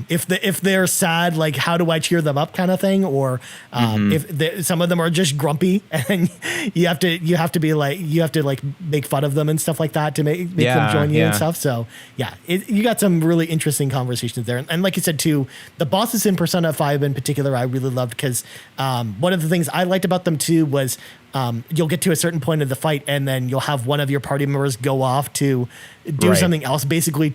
A: if they're sad, like how do I cheer them up kind of thing? Or if some of them are just grumpy and you have to make fun of them and stuff like that to make them join you and stuff. So yeah, you got some really interesting conversations there. And like you said too, the bosses in Persona 5 in particular, I really loved because one of the things I liked about them too was you'll get to a certain point of the fight and then you'll have one of your party members go off to do something else, basically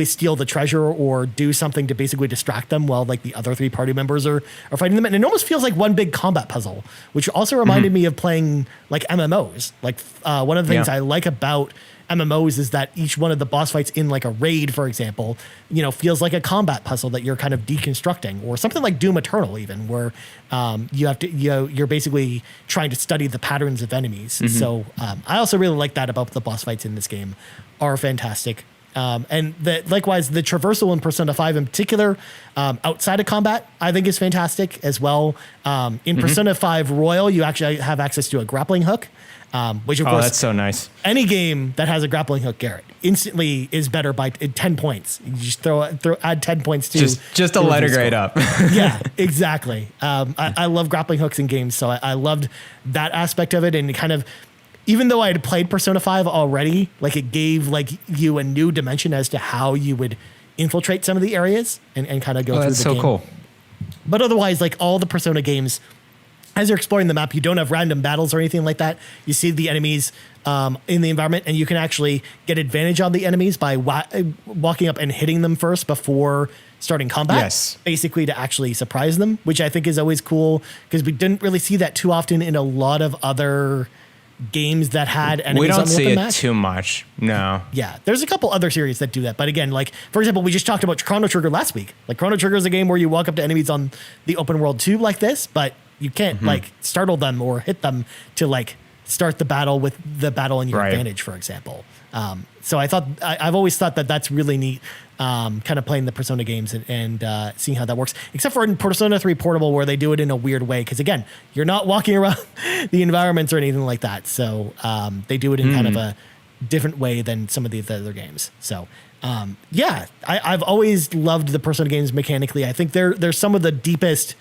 A: steal the treasure or do something to basically distract them while like the other three party members are fighting them. And it almost feels like one big combat puzzle, which also reminded me of playing like MMOs. Like one of the things I like about MMOs is that each one of the boss fights in like a raid, for example, feels like a combat puzzle that you're kind of deconstructing, or something like Doom Eternal even, where you're basically trying to study the patterns of enemies. So I also really like that about the boss fights in this game are fantastic. And likewise, the traversal in Persona 5 in particular, outside of combat, I think is fantastic as well. In Persona 5 Royal, you actually have access to a grappling hook. Which of course,
B: that's so nice.
A: Any game that has a grappling hook, Garrett, instantly is better by 10 points. You just add 10 points to
B: just to let her grade up.
A: Yeah, exactly. I love grappling hooks in games, so I loved that aspect of it, and kind of, even though I had played Persona 5 already, like it gave like you a new dimension as to how you would infiltrate some of the areas and kind of go through the game. That's so cool. But otherwise, like all the Persona games, as you're exploring the map, you don't have random battles or anything like that. You see the enemies in the environment, and you can actually get advantage on the enemies by walking up and hitting them first before starting combat. Yes. Basically to actually surprise them, which I think is always cool because we didn't really see that too often in a lot of other games that had enemies.
B: We don't
A: on the
B: see
A: open
B: it
A: map.
B: too much. No.
A: Yeah. There's a couple other series that do that. But again, like, for example, we just talked about Chrono Trigger last week. Like, Chrono Trigger is a game where you walk up to enemies on the open world too, like this, but you can't like startle them or hit them to like start the battle with the battle in your advantage, for example. So I've always thought that that's really neat kind of playing the Persona games and seeing how that works, except for in Persona 3 Portable, where they do it in a weird way. Because again, you're not walking around the environments or anything like that. So they do it in kind of a different way than some of the other games. So I've always loved the Persona games mechanically. I think they're some of the deepest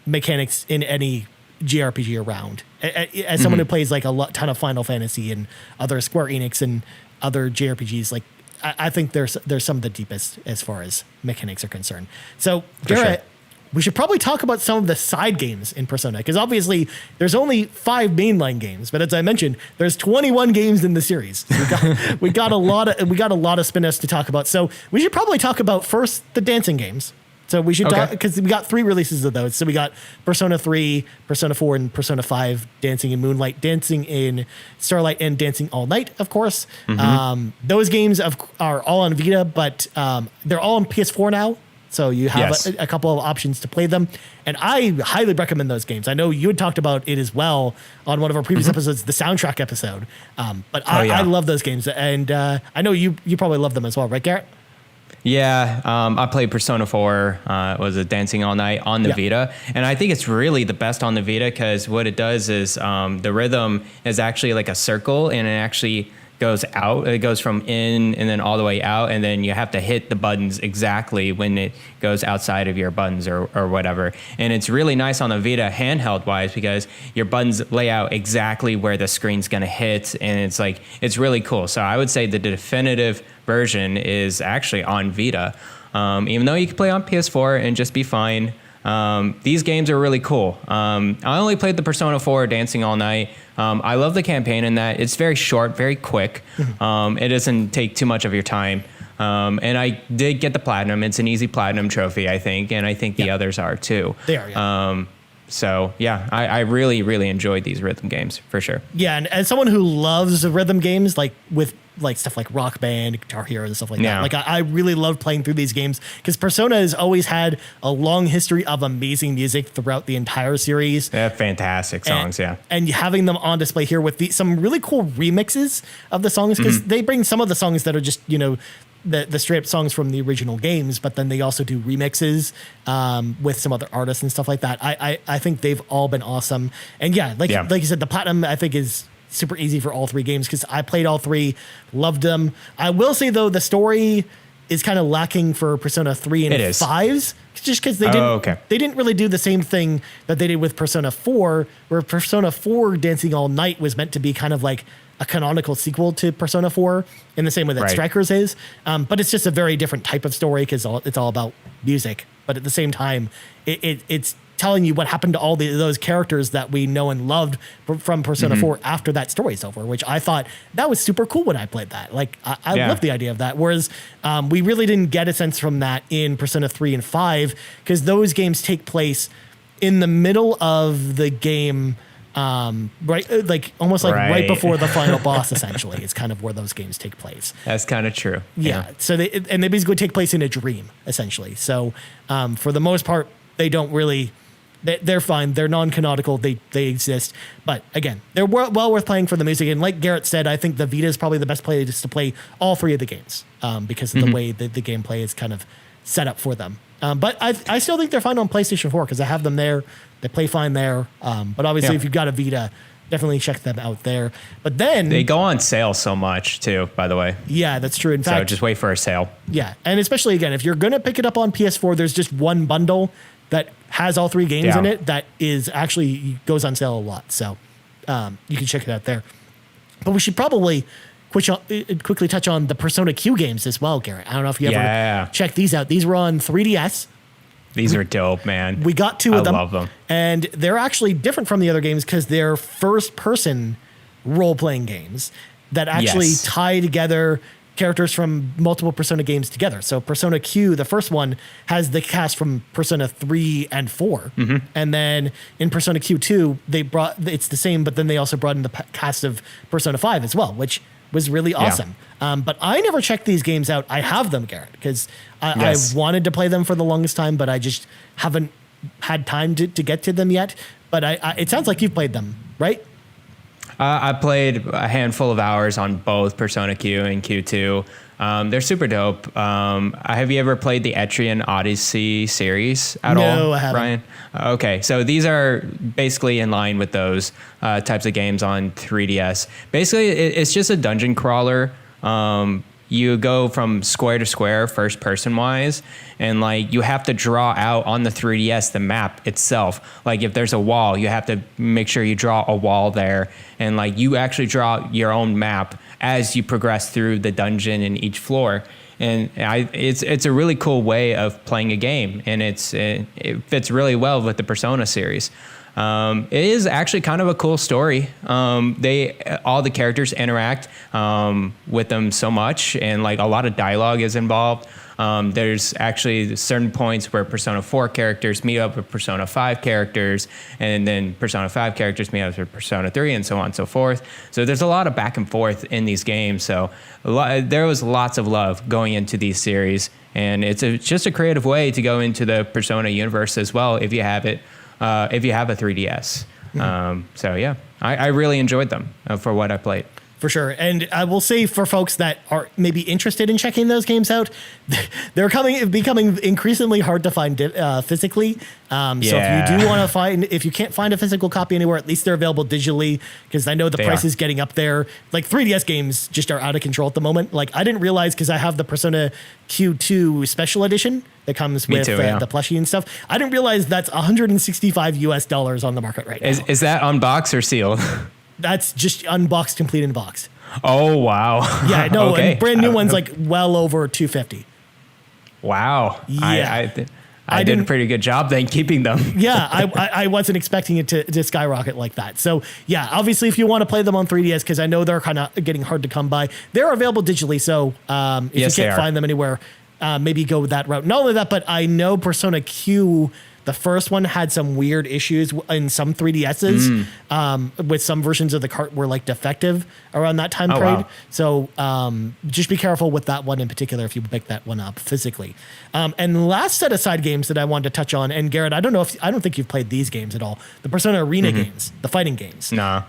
A: mechanics in any JRPG around. As someone who plays like ton of Final Fantasy and other Square Enix and other JRPGs, like I think there's some of the deepest as far as mechanics are concerned. So Garrett, we should probably talk about some of the side games in Persona, because obviously there's only 5 mainline games, but as I mentioned, there's 21 games in the series. So we got a lot of spin-offs to talk about. So we should probably talk about first the dancing games. So we should talk, because we got 3 releases of those. So we got Persona 3, Persona 4, and Persona 5, Dancing in Moonlight, Dancing in Starlight, and Dancing All Night, of course. Those games are all on Vita, but they're all on PS4 now. So you have a couple of options to play them. And I highly recommend those games. I know you had talked about it as well on one of our previous episodes, the soundtrack episode. But I love those games. And I know you probably love them as well, right, Garrett?
B: Yeah, I played Persona 4, was it Dancing All Night on the Vita. And I think it's really the best on the Vita, because what it does is the rhythm is actually like a circle, and it actually goes out. It goes from in and then all the way out, and then you have to hit the buttons exactly when it goes outside of your buttons or whatever. And it's really nice on the Vita handheld wise, because your buttons lay out exactly where the screen's gonna hit, and it's really cool. So I would say the definitive version is actually on Vita, even though you can play on PS4 and just be fine. These games are really cool. I only played the Persona 4 Dancing All Night. I love the campaign in that it's very short, very quick. It doesn't take too much of your time. And I did get the platinum. It's an easy platinum trophy, I think. And I think the others are too.
A: They are,
B: So yeah, I really, really enjoyed these rhythm games for sure.
A: Yeah, and as someone who loves rhythm games, like with like stuff like Rock Band, Guitar Hero, and stuff like that, like I really love playing through these games, because Persona has always had a long history of amazing music throughout the entire series.
B: They have fantastic songs,
A: and having them on display here with some really cool remixes of the songs, because they bring some of the songs that are just the straight up songs from the original games, but then they also do remixes with some other artists and stuff like that. I think they've all been awesome. And like you said, the platinum I think is super easy for all 3 games, because I played all 3, loved them. I will say though, the story is kind of lacking for Persona 3 and 5s, just because they didn't really do the same thing that they did with Persona 4, where Persona 4 Dancing All Night was meant to be kind of like a canonical sequel to Persona 4 in the same way that Strikers is. But it's just a very different type of story, because it's all about music. But at the same time, it's telling you what happened to all those characters that we know and loved from Persona 4 after that story's over, which I thought that was super cool when I played that. Like, I love the idea of that. Whereas we really didn't get a sense from that in Persona 3 and 5, because those games take place in the middle of the game, like almost like right before the final boss, essentially. It's kind of where those games take place.
B: That's kind of true.
A: Yeah. So they basically take place in a dream, essentially. So for the most part, they don't really... They're fine. They're non-canonical. They exist. But again, they're well worth playing for the music. And like Garrett said, I think the Vita is probably the best place to play all 3 of the games, because of the way that the gameplay is kind of set up for them. But I still think they're fine on PlayStation 4, because I have them there. They play fine there. But obviously, if you've got a Vita, definitely check them out there. But then...
B: They go on sale so much, too, by the way.
A: Yeah, that's true. In fact...
B: So just wait for a sale.
A: Yeah. And especially, again, if you're going to pick it up on PS4, there's just one bundle that has all 3 games in it that is actually goes on sale a lot. So you can check it out there. But we should probably quickly touch on the Persona Q games as well, Garrett. I don't know if you ever checked these out. These were on 3DS.
B: These are dope, man.
A: We got 2 of them.
B: I love them.
A: And they're actually different from the other games, because they're first-person role-playing games that actually tie together characters from multiple Persona games together. So Persona Q, the first one, has the cast from Persona 3 and 4. And then in Persona Q2, it's the same, but then they also brought in the cast of Persona 5 as well, which was really awesome. But I never checked these games out. I have them, Garrett, because I wanted to play them for the longest time, but I just haven't had time to get to them yet. But it sounds like you've played them, right?
B: I played a handful of hours on both Persona Q and Q2. They're super dope. Have you ever played the Etrian Odyssey series at all?
A: No, I haven't.
B: Ryan? Okay, so these are basically in line with those types of games on 3DS. Basically, it's just a dungeon crawler. You go from square to square, first person wise, and like you have to draw out on the 3DS the map itself. Like if there's a wall, you have to make sure you draw a wall there, and like you actually draw your own map as you progress through the dungeon in each floor. And it's a really cool way of playing a game, and it fits really well with the Persona series. It is actually kind of a cool story. All the characters interact with them so much, and like a lot of dialogue is involved. There's actually certain points where Persona 4 characters meet up with Persona 5 characters, and then Persona 5 characters meet up with Persona 3, and so on and so forth. So there's a lot of back and forth in these games. So there was lots of love going into these series, and it's just a creative way to go into the Persona universe as well if you have it. If you have a 3DS. So yeah, I really enjoyed them for what I played.
A: For sure. And I will say for folks that are maybe interested in checking those games out, they're becoming increasingly hard to find physically. So if you do want to if you can't find a physical copy anywhere, at least they're available digitally, because I know the price is getting up there. Like 3DS games just are out of control at the moment. Like I didn't realize, because I have the Persona Q2 special edition that comes with the plushie and stuff. I didn't realize that's $165 on the market right now.
B: Is that on box or sealed?
A: That's just unboxed, complete in box.
B: Oh, wow.
A: Yeah, no, okay. And brand new one's like well over $250.
B: Wow.
A: Yeah.
B: I did a pretty good job then keeping them.
A: Yeah, I wasn't expecting it to skyrocket like that. So yeah, obviously if you want to play them on 3DS, because I know they're kind of getting hard to come by, they're available digitally. So if you can't find them anywhere, maybe go that route. Not only that, but I know Persona Q, the first one, had some weird issues in some 3DSs with some versions of the cart were like defective around that time period. Wow. So just be careful with that one in particular if you pick that one up physically. And the last set of side games that I wanted to touch on, and Garrett, I don't think you've played these games at all. The Persona Arena games, the fighting games.
B: No.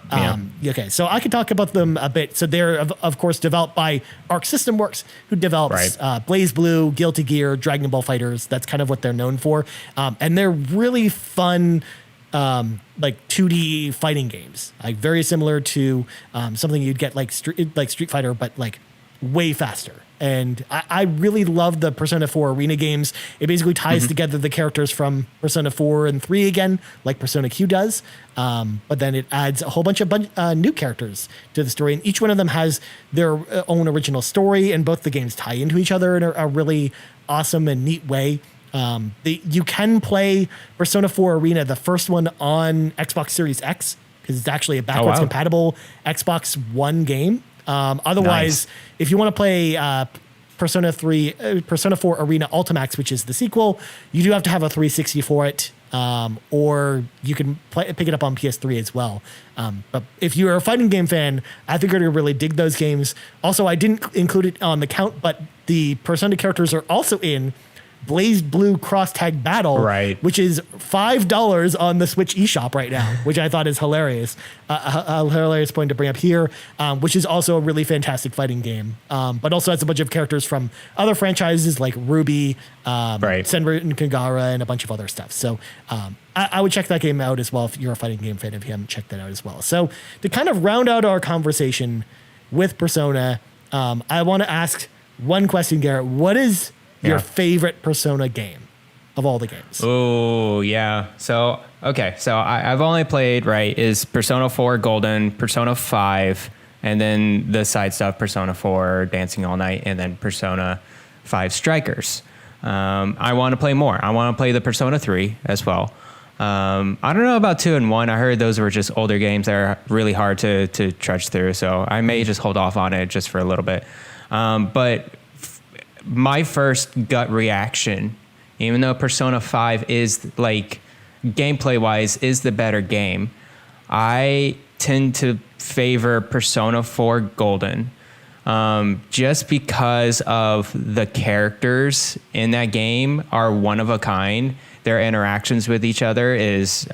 A: Okay, so I could talk about them a bit. So they're of course developed by Arc System Works, who develops Blaze Blue, Guilty Gear, Dragon Ball Fighters. That's kind of what they're known for. And they're really fun, like 2D fighting games, like very similar to something you'd get like Street Fighter, but like way faster. And I really love the Persona 4 Arena games. It basically ties together the characters from Persona 4 and 3 again, like Persona Q does. But then it adds a whole bunch of new characters to the story. And each one of them has their own original story, and both the games tie into each other in a really awesome and neat way. You can play Persona 4 Arena, the first one, on Xbox Series X, because it's actually a backwards compatible Xbox One game. Otherwise, if you want to play Persona 4 Arena Ultimax, which is the sequel, you do have to have a 360 for it, or you can pick it up on PS3 as well. But if you're a fighting game fan, I think you're going to really dig those games. Also, I didn't include it on the count, but the Persona characters are also in Blaze Blue Cross Tag Battle, which is $5 on the Switch eShop right now, which I thought is hilarious. A hilarious point to bring up here, which is also a really fantastic fighting game, but also has a bunch of characters from other franchises like Ruby, Senran and Kagura, and a bunch of other stuff. So I would check that game out as well if you're a fighting game fan, if you haven't checked that out as well. So to kind of round out our conversation with Persona, I want to ask one question, Garrett. What is your favorite Persona game of all the games?
B: Oh, yeah. So, okay. So I've only played, is Persona 4 Golden, Persona 5, and then the side stuff, Persona 4 Dancing All Night, and then Persona 5 Strikers. I want to play more. I want to play the Persona 3 as well. I don't know about 2 and 1. I heard those were just older games that are really hard to trudge through. So I may just hold off on it just for a little bit. But my first gut reaction, even though Persona 5 is like gameplay wise is the better game, I tend to favor Persona 4 Golden, just because of the characters in that game are one of a kind. Their interactions with each other is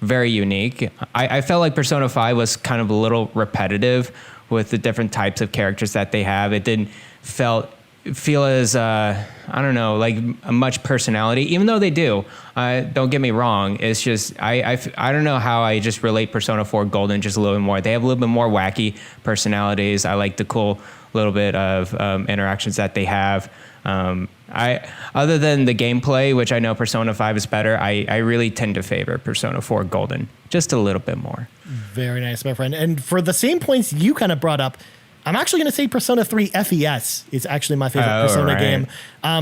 B: very unique. I felt like Persona 5 was kind of a little repetitive with the different types of characters that they have. It didn't feel as I don't know, like much personality, even though they do. Don't get me wrong. It's just I don't know how I just relate Persona 4 Golden just a little bit more. They have a little bit more wacky personalities. I like the cool little bit of interactions that they have. Other than the gameplay, which I know Persona 5 is better, I really tend to favor Persona 4 Golden just a little bit more.
A: Very nice, my friend. And for the same points you kind of brought up, I'm actually going to say Persona 3 FES is actually my favorite Persona game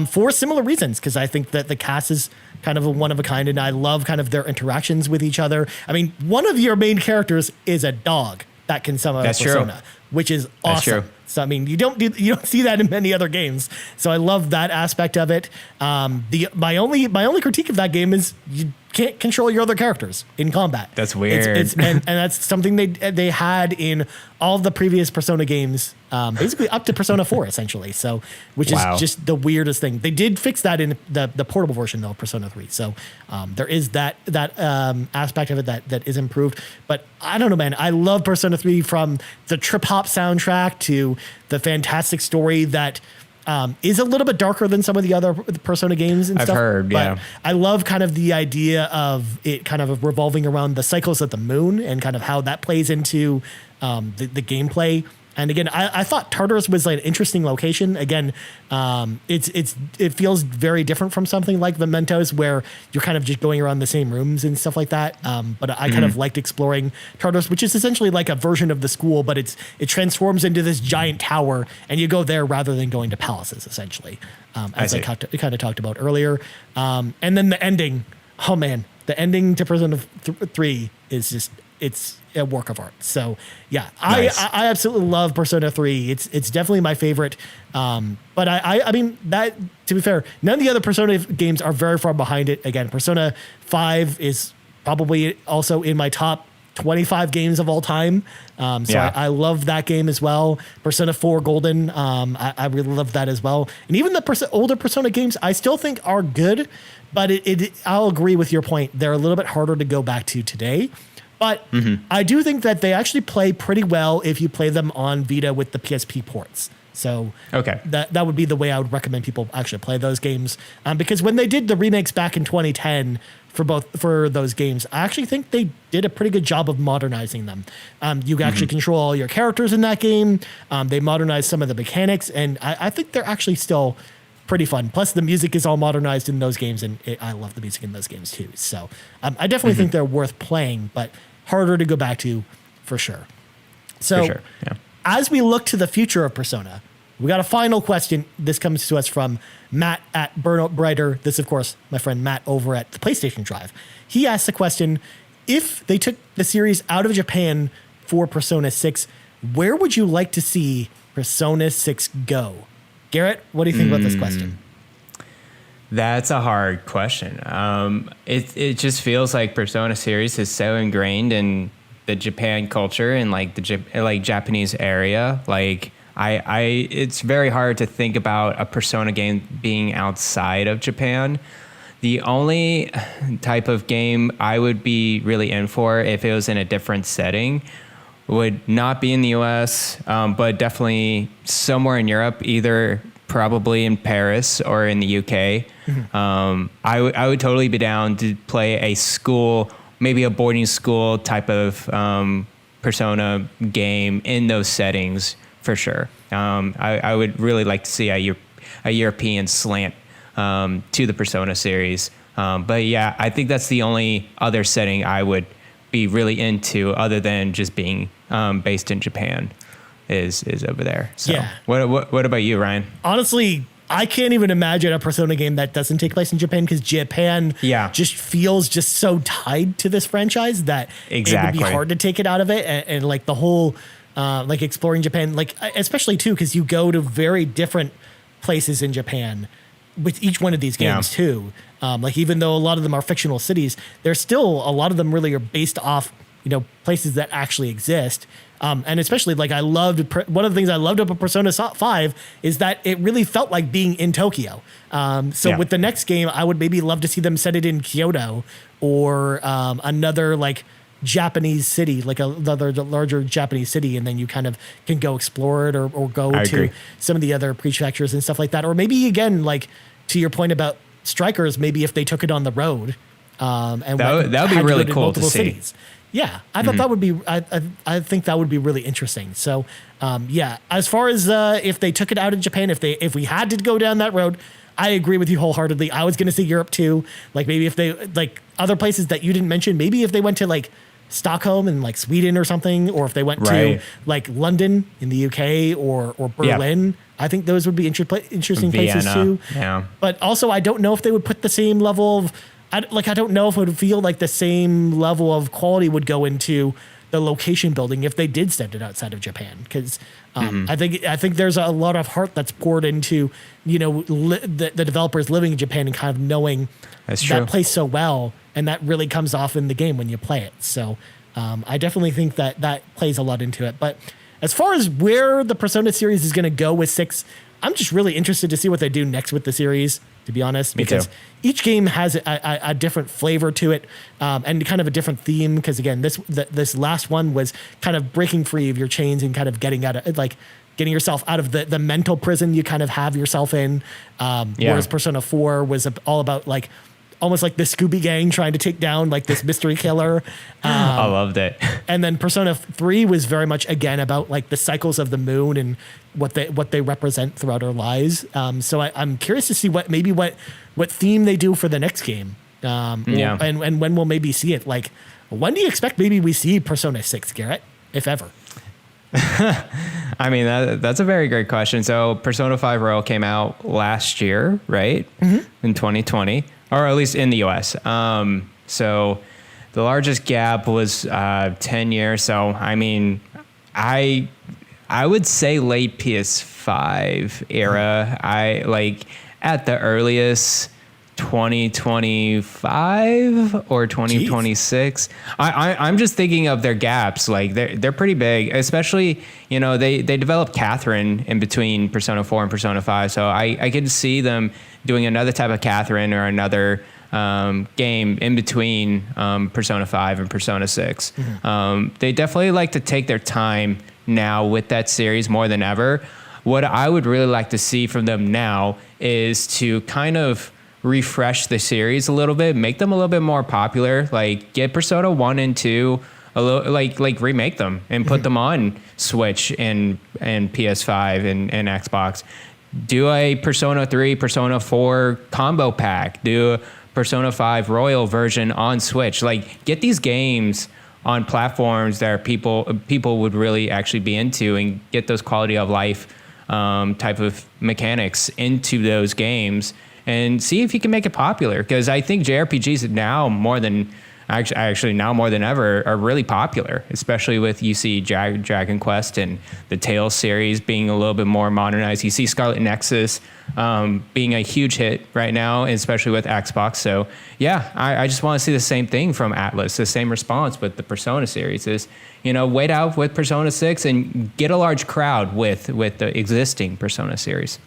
A: for similar reasons, because I think that the cast is kind of a one of a kind, and I love kind of their interactions with each other. I mean, one of your main characters is a dog that can summon a Persona, which is awesome. So I mean, you don't see that in many other games. So I love that aspect of it. My only critique of that game is you can't control your other characters in combat.
B: That's weird.
A: And that's something they had in all of the previous Persona games, basically up to Persona 4 essentially. So which is just the weirdest thing. They did fix that in the portable version though, Persona 3. So there is that aspect of it that is improved. But I don't know, man. I love Persona 3, from the trip hop soundtrack to the fantastic story that is a little bit darker than some of the other Persona games and stuff.
B: I've heard,
A: but I love kind of the idea of it kind of revolving around the cycles of the moon and kind of how that plays into the gameplay. And again, I thought Tartarus was like an interesting location. Again, it feels very different from something like Mementos, where you're kind of just going around the same rooms and stuff like that. But I kind of liked exploring Tartarus, which is essentially like a version of the school, but it transforms into this giant tower, and you go there rather than going to palaces, essentially, as I kind of talked about earlier. And then the ending. Oh man, the ending to Persona 3 is just, it's a work of art. So yeah, nice. I absolutely love Persona 3. It's definitely my favorite. But I mean, that, to be fair, none of the other Persona games are very far behind it. Again, Persona 5 is probably also in my top 25 games of all time. I love that game as well. Persona 4 Golden, I really love that as well. And even the older Persona games, I still think are good, but I'll agree with your point. They're a little bit harder to go back to today. But I do think that they actually play pretty well if you play them on Vita with the PSP ports. So that would be the way I would recommend people actually play those games. Because when they did the remakes back in 2010 for those games, I actually think they did a pretty good job of modernizing them. You can actually control all your characters in that game. They modernized some of the mechanics, and I think they're actually still pretty fun. Plus, the music is all modernized in those games, and I love the music in those games too. So I definitely think they're worth playing, but harder to go back to for sure. So as we look to the future of Persona, we got a final question. This comes to us from Matt at Burnout Brighter. This, of course, my friend Matt over at the PlayStation Drive. He asked the question, if they took the series out of Japan for Persona 6, where would you like to see Persona 6 go? Garrett, what do you think about this question?
B: That's a hard question. It just feels like Persona series is so ingrained in the Japan culture and like the Japanese area. Like it's very hard to think about a Persona game being outside of Japan. The only type of game I would be really in for if it was in a different setting would not be in the US, but definitely somewhere in Europe, either probably in Paris or in the UK. I would totally be down to play a school, maybe a boarding school type of Persona game in those settings for sure. I would really like to see a European slant to the Persona series. But yeah, I think that's the only other setting I would be really into other than just being based in Japan. Is over there. So what about you, Ryan?
A: Honestly, I can't even imagine a Persona game that doesn't take place in Japan, because Japan just feels just so tied to this franchise that it would be hard to take it out of it. And like the whole like exploring Japan, like especially too, because you go to very different places in Japan with each one of these games too. Like even though a lot of them are fictional cities, there's still a lot of them really are based off, places that actually exist. And especially like one of the things I loved about Persona 5 is that it really felt like being in Tokyo. With the next game, I would maybe love to see them set it in Kyoto or another like Japanese city, like another larger Japanese city, and then you kind of can go explore it or go
B: I
A: to
B: agree.
A: some of the other prefectures and stuff like that. Or maybe again, like to your point about Strikers, maybe if they took it on the road, and
B: That would be
A: had
B: really
A: go
B: cool to
A: multiple
B: see.
A: Yeah, I thought that would be. I think that would be really interesting. So, yeah, as far as if they took it out of Japan, if we had to go down that road, I agree with you wholeheartedly. I was going to say Europe too. Like maybe if they like other places that you didn't mention, maybe if they went to like Stockholm and like Sweden or something, or if they went to like London in the UK or Berlin. I think those would be interesting places
B: Vienna,
A: too.
B: yeah.
A: But also, I don't know if they would put the same level of, I don't know if it would feel like the same level of quality would go into the location building if they did send it outside of Japan. Because I think there's a lot of heart that's poured into, the developers living in Japan and kind of knowing that place so well. And that really comes off in the game when you play it. So I definitely think that plays a lot into it. But as far as where the Persona series is going to go with 6, I'm just really interested to see what they do next with the series, to be honest, because each game has a different flavor to it and kind of a different theme. Because again, this last one was kind of breaking free of your chains and kind of getting yourself out of the mental prison you kind of have yourself in. Whereas Persona 4 was all about like almost like the Scooby Gang trying to take down like this mystery killer.
B: I loved it.
A: And then Persona 3 was very much again about like the cycles of the moon and what they represent throughout our lives. So I'm curious to see what theme they do for the next game. And when we'll maybe see it. Like, when do you expect maybe we see Persona 6, Garrett, if ever?
B: I mean, that's a very great question. So Persona 5 Royal came out last year, right? In 2020. Or at least in the US. So the largest gap was 10 years. So, I mean, I would say late PS5 era. I like at the earliest 2025 or 2026. I'm just thinking of their gaps. Like they're pretty big, especially, they developed Catherine in between Persona 4 and Persona 5. So I could see them doing another type of Catherine or another game in between Persona 5 and Persona 6. They definitely like to take their time now with that series more than ever. What I would really like to see from them now is to kind of refresh the series a little bit, make them a little bit more popular, like get Persona 1 and 2 a little, like remake them and put them on Switch and PS5 and Xbox. Do a Persona 3, Persona 4 combo pack. Do a Persona 5 Royal version on Switch. Like, get these games on platforms that people would really actually be into, and get those quality of life type of mechanics into those games, and see if you can make it popular. Because I think JRPGs now more than ever are really popular, especially with you see Dragon Quest and the Tales series being a little bit more modernized. You see Scarlet Nexus being a huge hit right now, especially with Xbox. So yeah, I just want to see the same thing from Atlas, the same response with the Persona series is, wait out with Persona 6 and get a large crowd with the existing Persona series.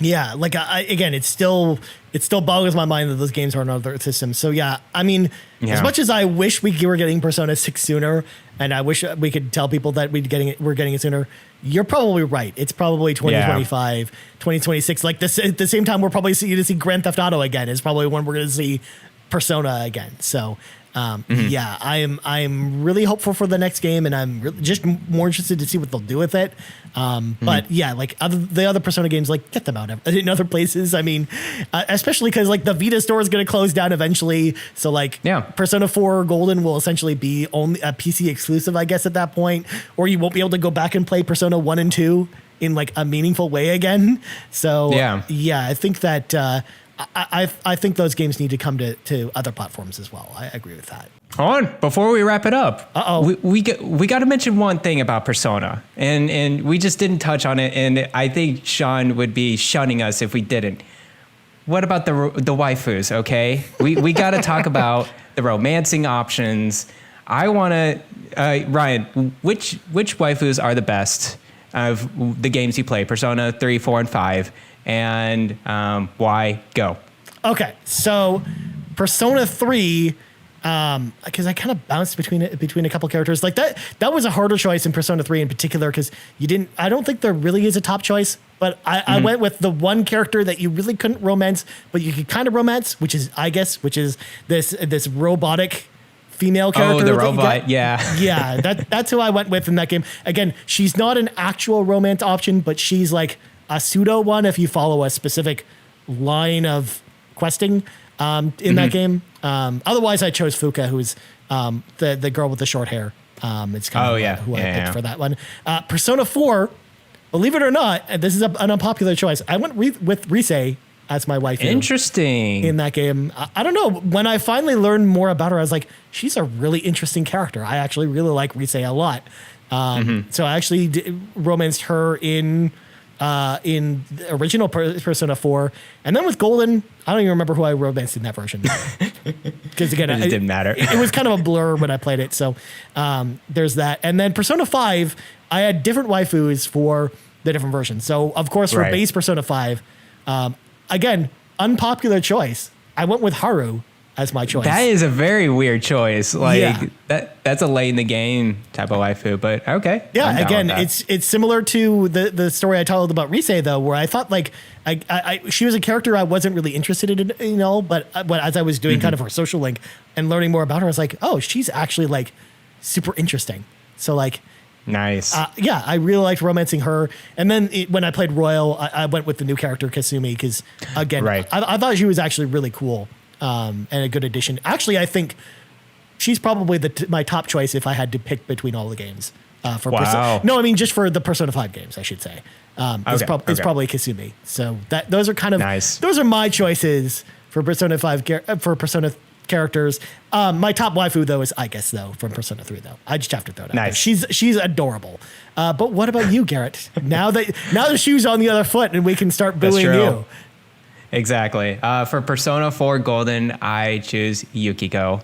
A: Yeah, like again, it still boggles my mind that those games are on other systems. So yeah, I mean, as much as I wish we were getting Persona 6 sooner, and I wish we could tell people that we're getting it sooner, you're probably right. It's probably 2025, 2026. Like this, at the same time, we're probably going to see Grand Theft Auto again. Is probably when we're going to see Persona again. So. Yeah, I am really hopeful for the next game, and I'm just more interested to see what they'll do with it. But yeah, like the other Persona games, like get them out in other places. I mean, especially because like the Vita store is going to close down eventually. So like Persona 4 Golden will essentially be only a PC exclusive, I guess, at that point, or you won't be able to go back and play Persona 1 and 2 in like a meaningful way again. So yeah, I think that I think those games need to come to other platforms as well. I agree with that.
B: Hold on, before we wrap it up, we got to mention one thing about Persona, and we just didn't touch on it, and I think Sean would be shunning us if we didn't. What about the waifus? Okay, we got to talk about the romancing options. I want to, Ryan, which waifus are the best of the games you play? Persona 3, 4, and 5. And why? Go.
A: Okay, so Persona 3 because I kind of bounced between a couple characters like that. That was a harder choice in Persona 3 in particular because I don't think there really is a top choice, but I went with the one character that you really couldn't romance, but you could kind of romance, which is this robotic female character.
B: Oh, the robot, yeah.
A: Yeah, that's who I went with in that game. Again, she's not an actual romance option, but she's like a pseudo one if you follow a specific line of questing in that game. Otherwise, I chose Fuka, who's the girl with the short hair. It's kind of who I picked for that one. Persona 4, believe it or not, and this is an unpopular choice. I went with Rise as my wife.
B: Interesting.
A: In that game. I don't know. When I finally learned more about her, I was like, she's a really interesting character. I actually really like Rise a lot. So I actually romanced her in the original Persona 4. And then with Golden, I don't even remember who I romanced in that version. Because again,
B: it didn't matter.
A: It was kind of a blur when I played it. So there's that. And then Persona 5, I had different waifus for the different versions. So of course, for base Persona 5, again, unpopular choice. I went with Haru as my choice.
B: That is a very weird choice. That's a late in the game type of waifu, but okay.
A: Yeah, again, it's similar to the story I told about Rise though, where I thought like she was a character I wasn't really interested in, but as I was doing kind of her social link and learning more about her, I was like, oh, she's actually like super interesting. So like,
B: nice.
A: I really liked romancing her. And then when I played Royal, I went with the new character Kasumi because again, I thought she was actually really cool. And a good addition. Actually, I think she's probably my top choice if I had to pick between all the games. Just for the Persona 5 games, I should say. It's probably Kasumi. So those are kind of nice. Those are my choices for Persona 5 for Persona characters. My top waifu though is Aigis from Persona 3 though. I just have to throw it out there. She's adorable. But what about you, Garrett? Now the shoe's on the other foot and we can start booing you.
B: Exactly. For Persona 4 Golden, I choose Yukiko.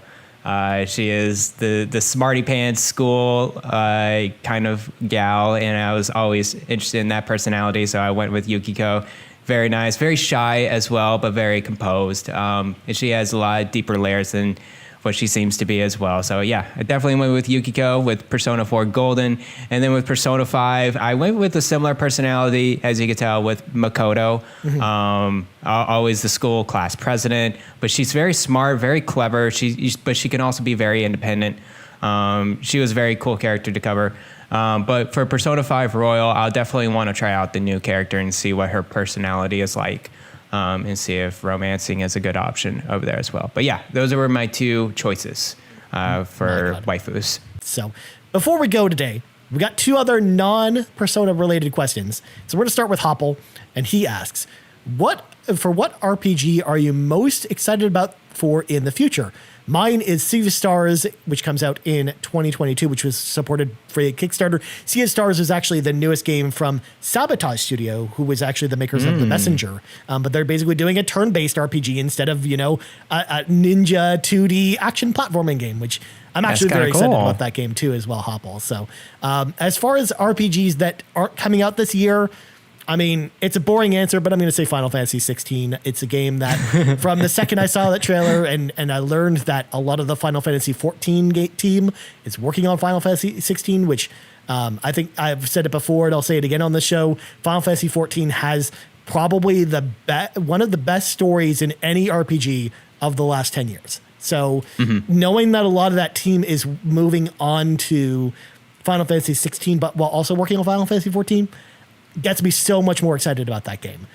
B: She is the smarty pants school kind of gal, and I was always interested in that personality, so I went with Yukiko. Very nice, very shy as well, but very composed. And she has a lot of deeper layers than what she seems to be as well. So yeah, I definitely went with Yukiko with Persona 4 Golden. And then with Persona 5, I went with a similar personality, as you can tell, with Makoto. Always the school class president, but she's very smart, very clever. But she can also be very independent. She was a very cool character to cover. But for Persona 5 Royal, I'll definitely want to try out the new character and see what her personality is like. And see if romancing is a good option over there as well. But yeah, those were my two choices for waifus.
A: So before we go today, we got two other non-Persona related questions. So we're going to start with Hoppel, and he asks, what RPG are you most excited about for in the future? Mine is Sea of Stars, which comes out in 2022, which was supported for a Kickstarter. Sea of Stars is actually the newest game from Sabotage Studio, who was actually the makers of The Messenger. But they're basically doing a turn-based RPG instead of, a ninja 2D action platforming game, which I'm actually very excited about that game too as well, Hoppel. So as far as RPGs that aren't coming out this year, I mean, it's a boring answer, but I'm going to say Final Fantasy 16. It's a game that from the second I saw that trailer and I learned that a lot of the Final Fantasy 14 team is working on Final Fantasy 16, which I think I've said it before and I'll say it again on the show. Final Fantasy 14 has probably one of the best stories in any RPG of the last 10 years. So knowing that a lot of that team is moving on to Final Fantasy 16, but while also working on Final Fantasy 14, gets me so much more excited about that game.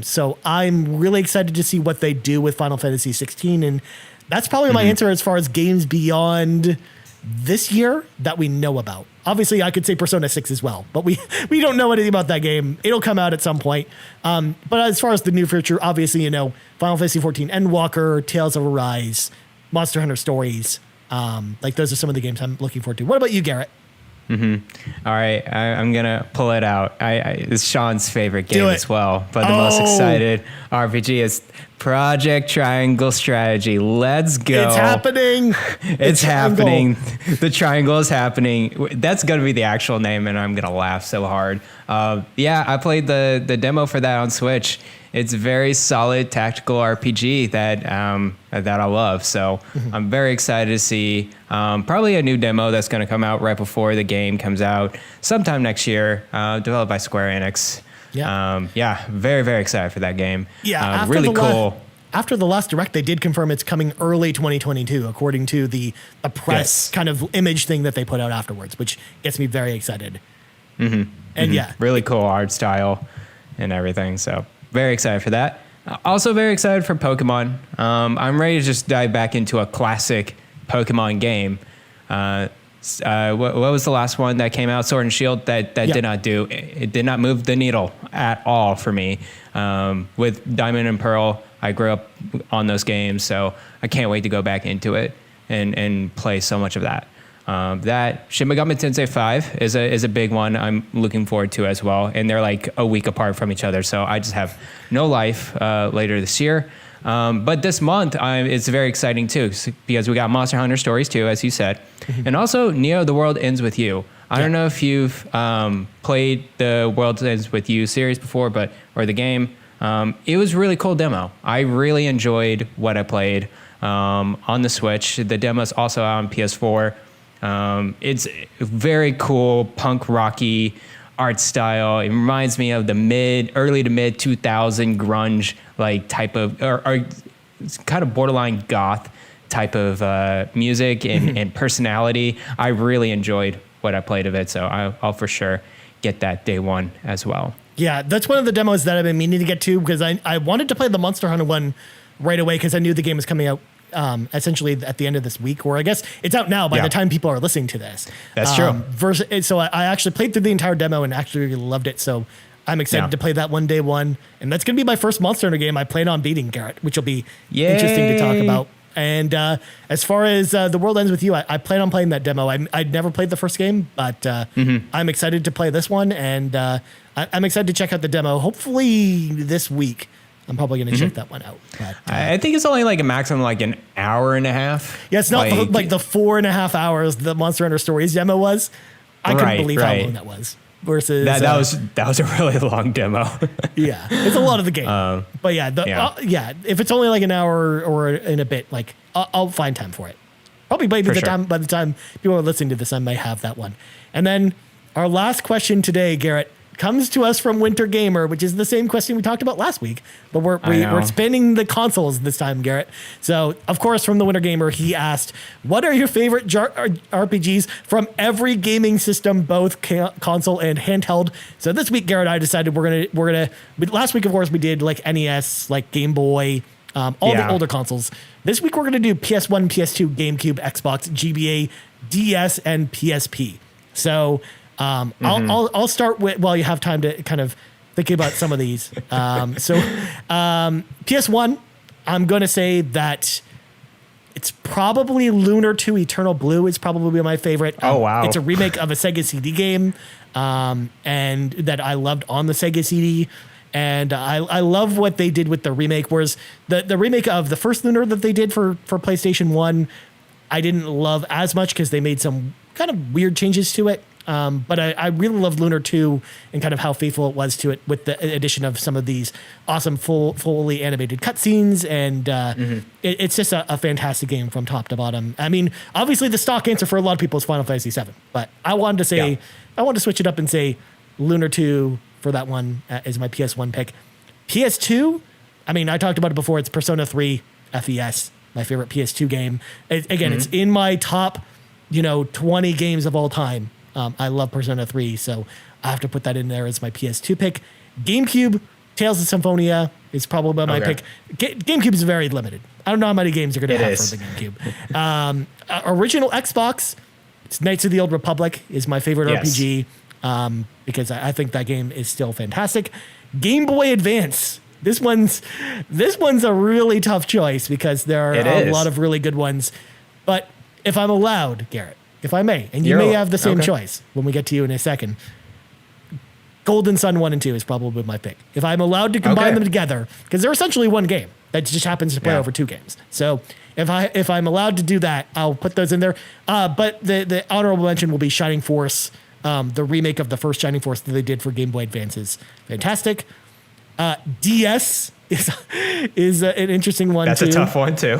A: So I'm really excited to see what they do with Final Fantasy 16. And that's probably my answer as far as games beyond this year that we know about. Obviously, I could say Persona 6 as well, but we don't know anything about that game. It'll come out at some point. But as far as the new future, obviously, Final Fantasy 14 Endwalker, Tales of Arise, Monster Hunter Stories. Those are some of the games I'm looking forward to. What about you, Garrett?
B: All right, I'm gonna pull it out. It's Sean's favorite game as well, but the most excited RPG is Project Triangle Strategy. Let's go!
A: It's happening.
B: It's happening. The triangle is happening. That's gonna be the actual name, and I'm gonna laugh so hard. I played the demo for that on Switch, it's a very solid tactical RPG that I love. So I'm very excited to see probably a new demo that's going to come out right before the game comes out sometime next year, developed by Square Enix. Yeah, very, very excited for that game.
A: Yeah,
B: really cool.
A: After the last Direct, they did confirm it's coming early 2022, according to the press kind of image thing that they put out afterwards, which gets me very excited. And yeah,
B: really cool art style and everything. So very excited for that. Also very excited for Pokemon. I'm ready to just dive back into a classic Pokemon game. What was the last one that came out? Sword and Shield. That did not do. It did not move the needle at all for me. With Diamond and Pearl, I grew up on those games, so I can't wait to go back into it and play so much of that. That Shin Megami Tensei 5 is a big one I'm looking forward to as well, and they're like a week apart from each other, so I just have no life later this year. But this month it's very exciting too, because we got Monster Hunter Stories 2, as you said, and also Neo: The World Ends With You. I don't know if you've played the World Ends With You series before, or the game. It was a really cool demo. I really enjoyed what I played on the Switch. The demo is also out on PS4. It's very cool, punk rocky art style. It reminds me of the early to mid 2000 grunge like type of, or it's kind of borderline goth type of music and personality. I really enjoyed what I played of it, so I'll for sure get that day one as well.
A: Yeah, that's one of the demos that I've been meaning to get to, because I wanted to play the Monster Hunter one right away because I knew the game was coming out essentially at the end of this week, or I guess it's out now by the time people are listening to this.
B: That's true.
A: So I actually played through the entire demo and actually really loved it. So I'm excited to play that one day one. And that's going to be my first Monster Hunter game I plan on beating, Garrett, which will be interesting to talk about. And as far as The World Ends With You, I plan on playing that demo. I'd never played the first game, but I'm excited to play this one. And I'm excited to check out the demo, hopefully this week. I'm probably going to check that one out. But,
B: I think it's only like a maximum like an hour and a half.
A: Yeah, it's not like the 4.5 hours the Monster Hunter Stories demo was. I couldn't believe how long that was. Versus
B: that was a really long demo.
A: Yeah, it's a lot of the game. But if it's only like an hour or in a bit, like I'll find time for it. Probably by the time people are listening to this, I may have that one. And then our last question today, Garrett, comes to us from Winter Gamer, which is the same question we talked about last week, but we're expanding the consoles this time, Garrett. So, of course, from the Winter Gamer, he asked, what are your favorite RPGs from every gaming system, both console and handheld? So this week, Garrett and I decided we're gonna last week, of course, we did like NES, like Game Boy, all the older consoles. This week, we're gonna do PS1, PS2, GameCube, Xbox, GBA, DS, and PSP. So I'll start with, while you have time to kind of think about some of these. PS1, I'm going to say that it's probably Lunar 2 Eternal Blue is probably my favorite.
B: Oh, wow.
A: It's a remake of a Sega CD game, and that I loved on the Sega CD. And I love what they did with the remake, whereas the remake of the first Lunar that they did for PlayStation 1, I didn't love as much because they made some kind of weird changes to it. But I really loved Lunar 2 and kind of how faithful it was to it with the addition of some of these awesome fully animated cutscenes. And it's just a fantastic game from top to bottom. I mean, obviously the stock answer for a lot of people is Final Fantasy VII, but I wanted to say, I wanted to switch it up and say Lunar 2 for that one is my PS1 pick. PS2, I mean, I talked about it before. It's Persona 3 FES, my favorite PS2 game. It's in my top, 20 games of all time. I love Persona 3, so I have to put that in there as my PS2 pick. GameCube, Tales of Symphonia is probably my pick. GameCube is very limited. I don't know how many games you're going to have for the GameCube. Original Xbox, it's Knights of the Old Republic is my favorite RPG, because I think that game is still fantastic. Game Boy Advance. This one's a really tough choice because there are a lot of really good ones. But if I'm allowed, Garrett, if I may, and you may have the same choice when we get to you in a second, Golden Sun 1 and 2 is probably my pick. If I'm allowed to combine them together, because they're essentially one game that just happens to play over two games. So if I'm allowed to do that, I'll put those in there. But the honorable mention will be Shining Force, the remake of the first Shining Force that they did for Game Boy Advance is fantastic. DS is an interesting one.
B: That's
A: too.
B: a tough one too.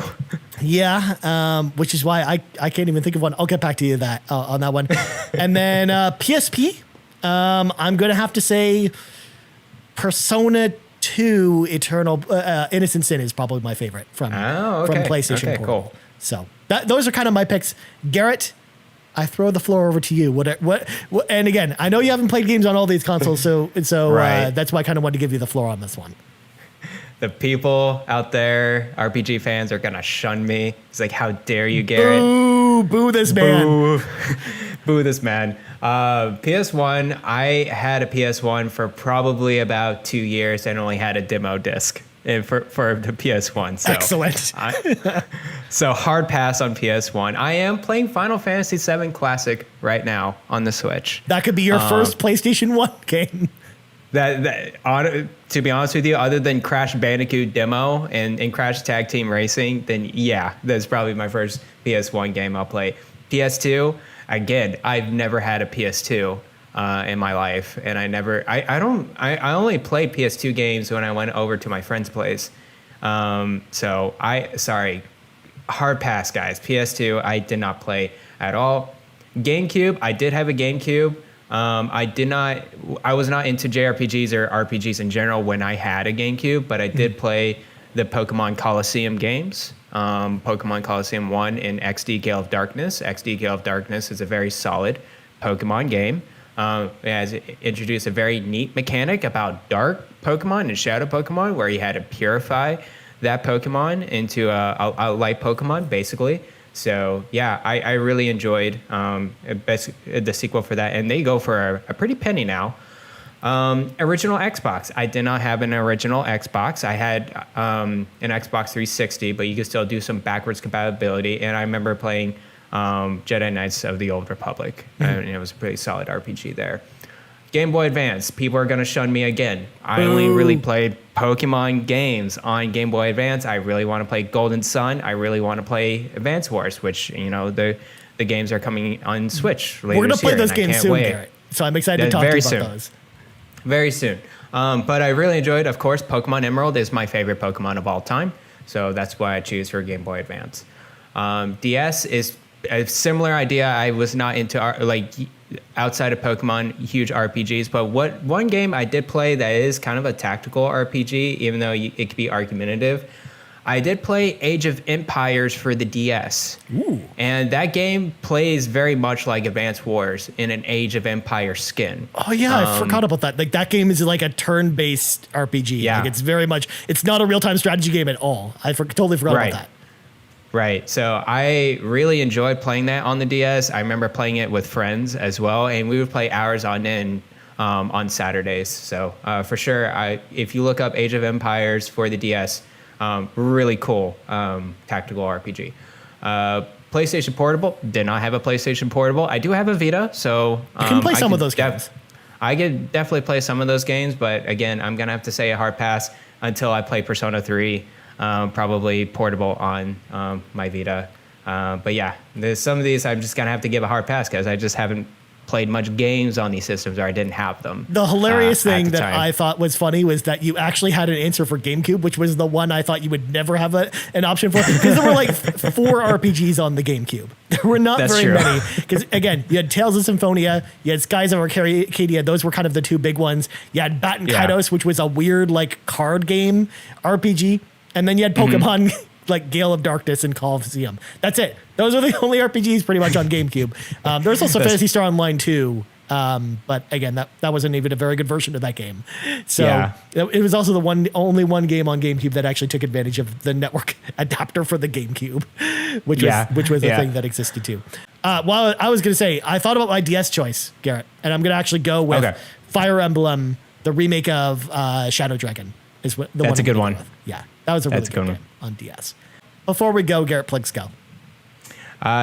A: Yeah, which is why I can't even think of one. I'll get back to you that on that one. And then PSP, I'm gonna have to say Persona 2 Eternal Innocent Sin is probably my favorite from PlayStation Portable. Cool. So those are kind of my picks. Garrett, I throw the floor over to you. What? And again, I know you haven't played games on all these consoles, so
B: Right.
A: that's why I kind of wanted to give you the floor on this one.
B: The people out there, RPG fans, are gonna shun me. It's like, how dare you, Garrett?
A: Boo this man.
B: Boo, boo this man. PS1, I had a PS1 for probably about 2 years and only had a demo disc for the PS1. So
A: excellent.
B: So hard pass on PS1. I am playing Final Fantasy VII Classic right now on the Switch.
A: That could be your first PlayStation 1 game.
B: To be honest with you, other than Crash Bandicoot demo and Crash Tag Team Racing, then yeah, that's probably my first PS1 game I'll play. PS2, again, I've never had a PS2 in my life, and I only played PS2 games when I went over to my friend's place. Sorry, hard pass, guys. PS2, I did not play at all. GameCube, I did have a GameCube. I was not into JRPGs or RPGs in general when I had a GameCube, but I did play the Pokemon Coliseum games, Pokemon Coliseum 1 and XD Gale of Darkness. XD Gale of Darkness is a very solid Pokemon game. It has introduced a very neat mechanic about dark Pokemon and shadow Pokemon, where you had to purify that Pokemon into a light Pokemon, basically. So yeah, I really enjoyed the sequel for that, and they go for a pretty penny now. Original Xbox. I did not have an original Xbox. I had an Xbox 360, but you could still do some backwards compatibility. And I remember playing Jedi Knights of the Old Republic, and it was a pretty solid RPG there. Game Boy Advance. People are going to shun me again. I only really played Pokemon games on Game Boy Advance. I really want to play Golden Sun. I really want to play Advance Wars, which, the games are coming on Switch later.
A: We're going to play those games soon,
B: wait.
A: Garrett. So I'm excited to talk to you about those.
B: Very soon. But I really enjoyed, of course, Pokemon Emerald is my favorite Pokemon of all time. So that's why I choose for Game Boy Advance. DS is a similar idea. I was not into outside of Pokemon, huge RPGs, but one game I did play that is kind of a tactical RPG, even though it could be argumentative. I did play Age of Empires for the DS.
A: Ooh.
B: And that game plays very much like Advance Wars in an Age of Empires skin.
A: Oh yeah, I forgot about that. Like that game is like a turn-based RPG.
B: Yeah.
A: Like it's not a real-time strategy game at all. Totally forgot about that.
B: Right. So I really enjoyed playing that on the DS. I remember playing it with friends as well, and we would play hours on end on Saturdays. So for sure, if you look up Age of Empires for the DS, really cool tactical RPG. PlayStation Portable, did not have a PlayStation Portable. I do have a Vita, so
A: you can play some of those games.
B: I could definitely play some of those games, but again, I'm going to have to say a hard pass until I play Persona 3. Probably portable on my Vita. But yeah, there's some of these I'm just going to have to give a hard pass because I just haven't played much games on these systems, or I didn't have them.
A: The hilarious thing that I thought was funny was that you actually had an answer for GameCube, which was the one I thought you would never have an option for, because there were like 4 RPGs on the GameCube. There were not very many, because again, you had Tales of Symphonia, you had Skies of Arcadia. Those were kind of the 2 big ones. You had Batten Kaitos, which was a weird like card game RPG. And then you had Pokemon like Gale of Darkness and Coliseum. That's it. Those are the only RPGs pretty much on GameCube. There's also Phantasy Star Online 2. But again, that wasn't even a very good version of that game. So it was also the only one game on GameCube that actually took advantage of the network adapter for the GameCube, which was a thing that existed too. Well, I was going to say, I thought about my DS choice, Garrett, and I'm going to actually go with Fire Emblem, the remake of Shadow Dragon. That's
B: a good one.
A: Yeah, that was a really good game on DS. Before we go, Garrett, please go.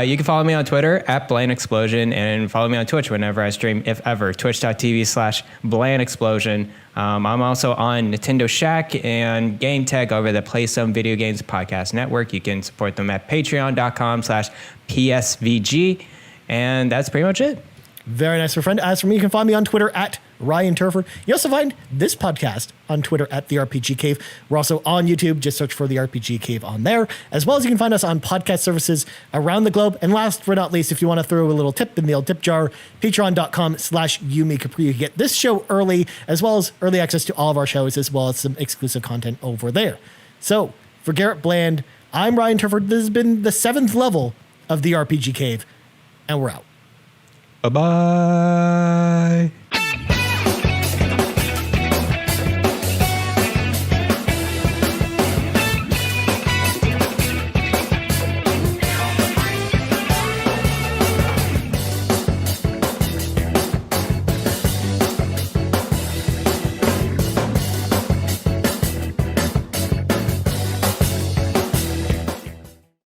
B: You can follow me on Twitter at Bland Explosion, and follow me on Twitch whenever I stream, if ever, twitch.tv/Bland Explosion. I'm also on Nintendo Shack and Game Tech over the Play Some Video Games Podcast Network. You can support them at patreon.com/PSVG. And that's pretty much it.
A: Very nice, my friend. As for me, you can find me on Twitter at Ryan Turford. You also find this podcast on Twitter at The RPG Cave. We're also on YouTube. Just search for The RPG Cave on there. As well as you can find us on podcast services around the globe. And last but not least, if you want to throw a little tip in the old tip jar, patreon.com/Yumi Capri. You get this show early, as well as early access to all of our shows, as well as some exclusive content over there. So for Garrett Bland, I'm Ryan Turford. This has been the 7th level of The RPG Cave, and we're out.
B: Bye-bye.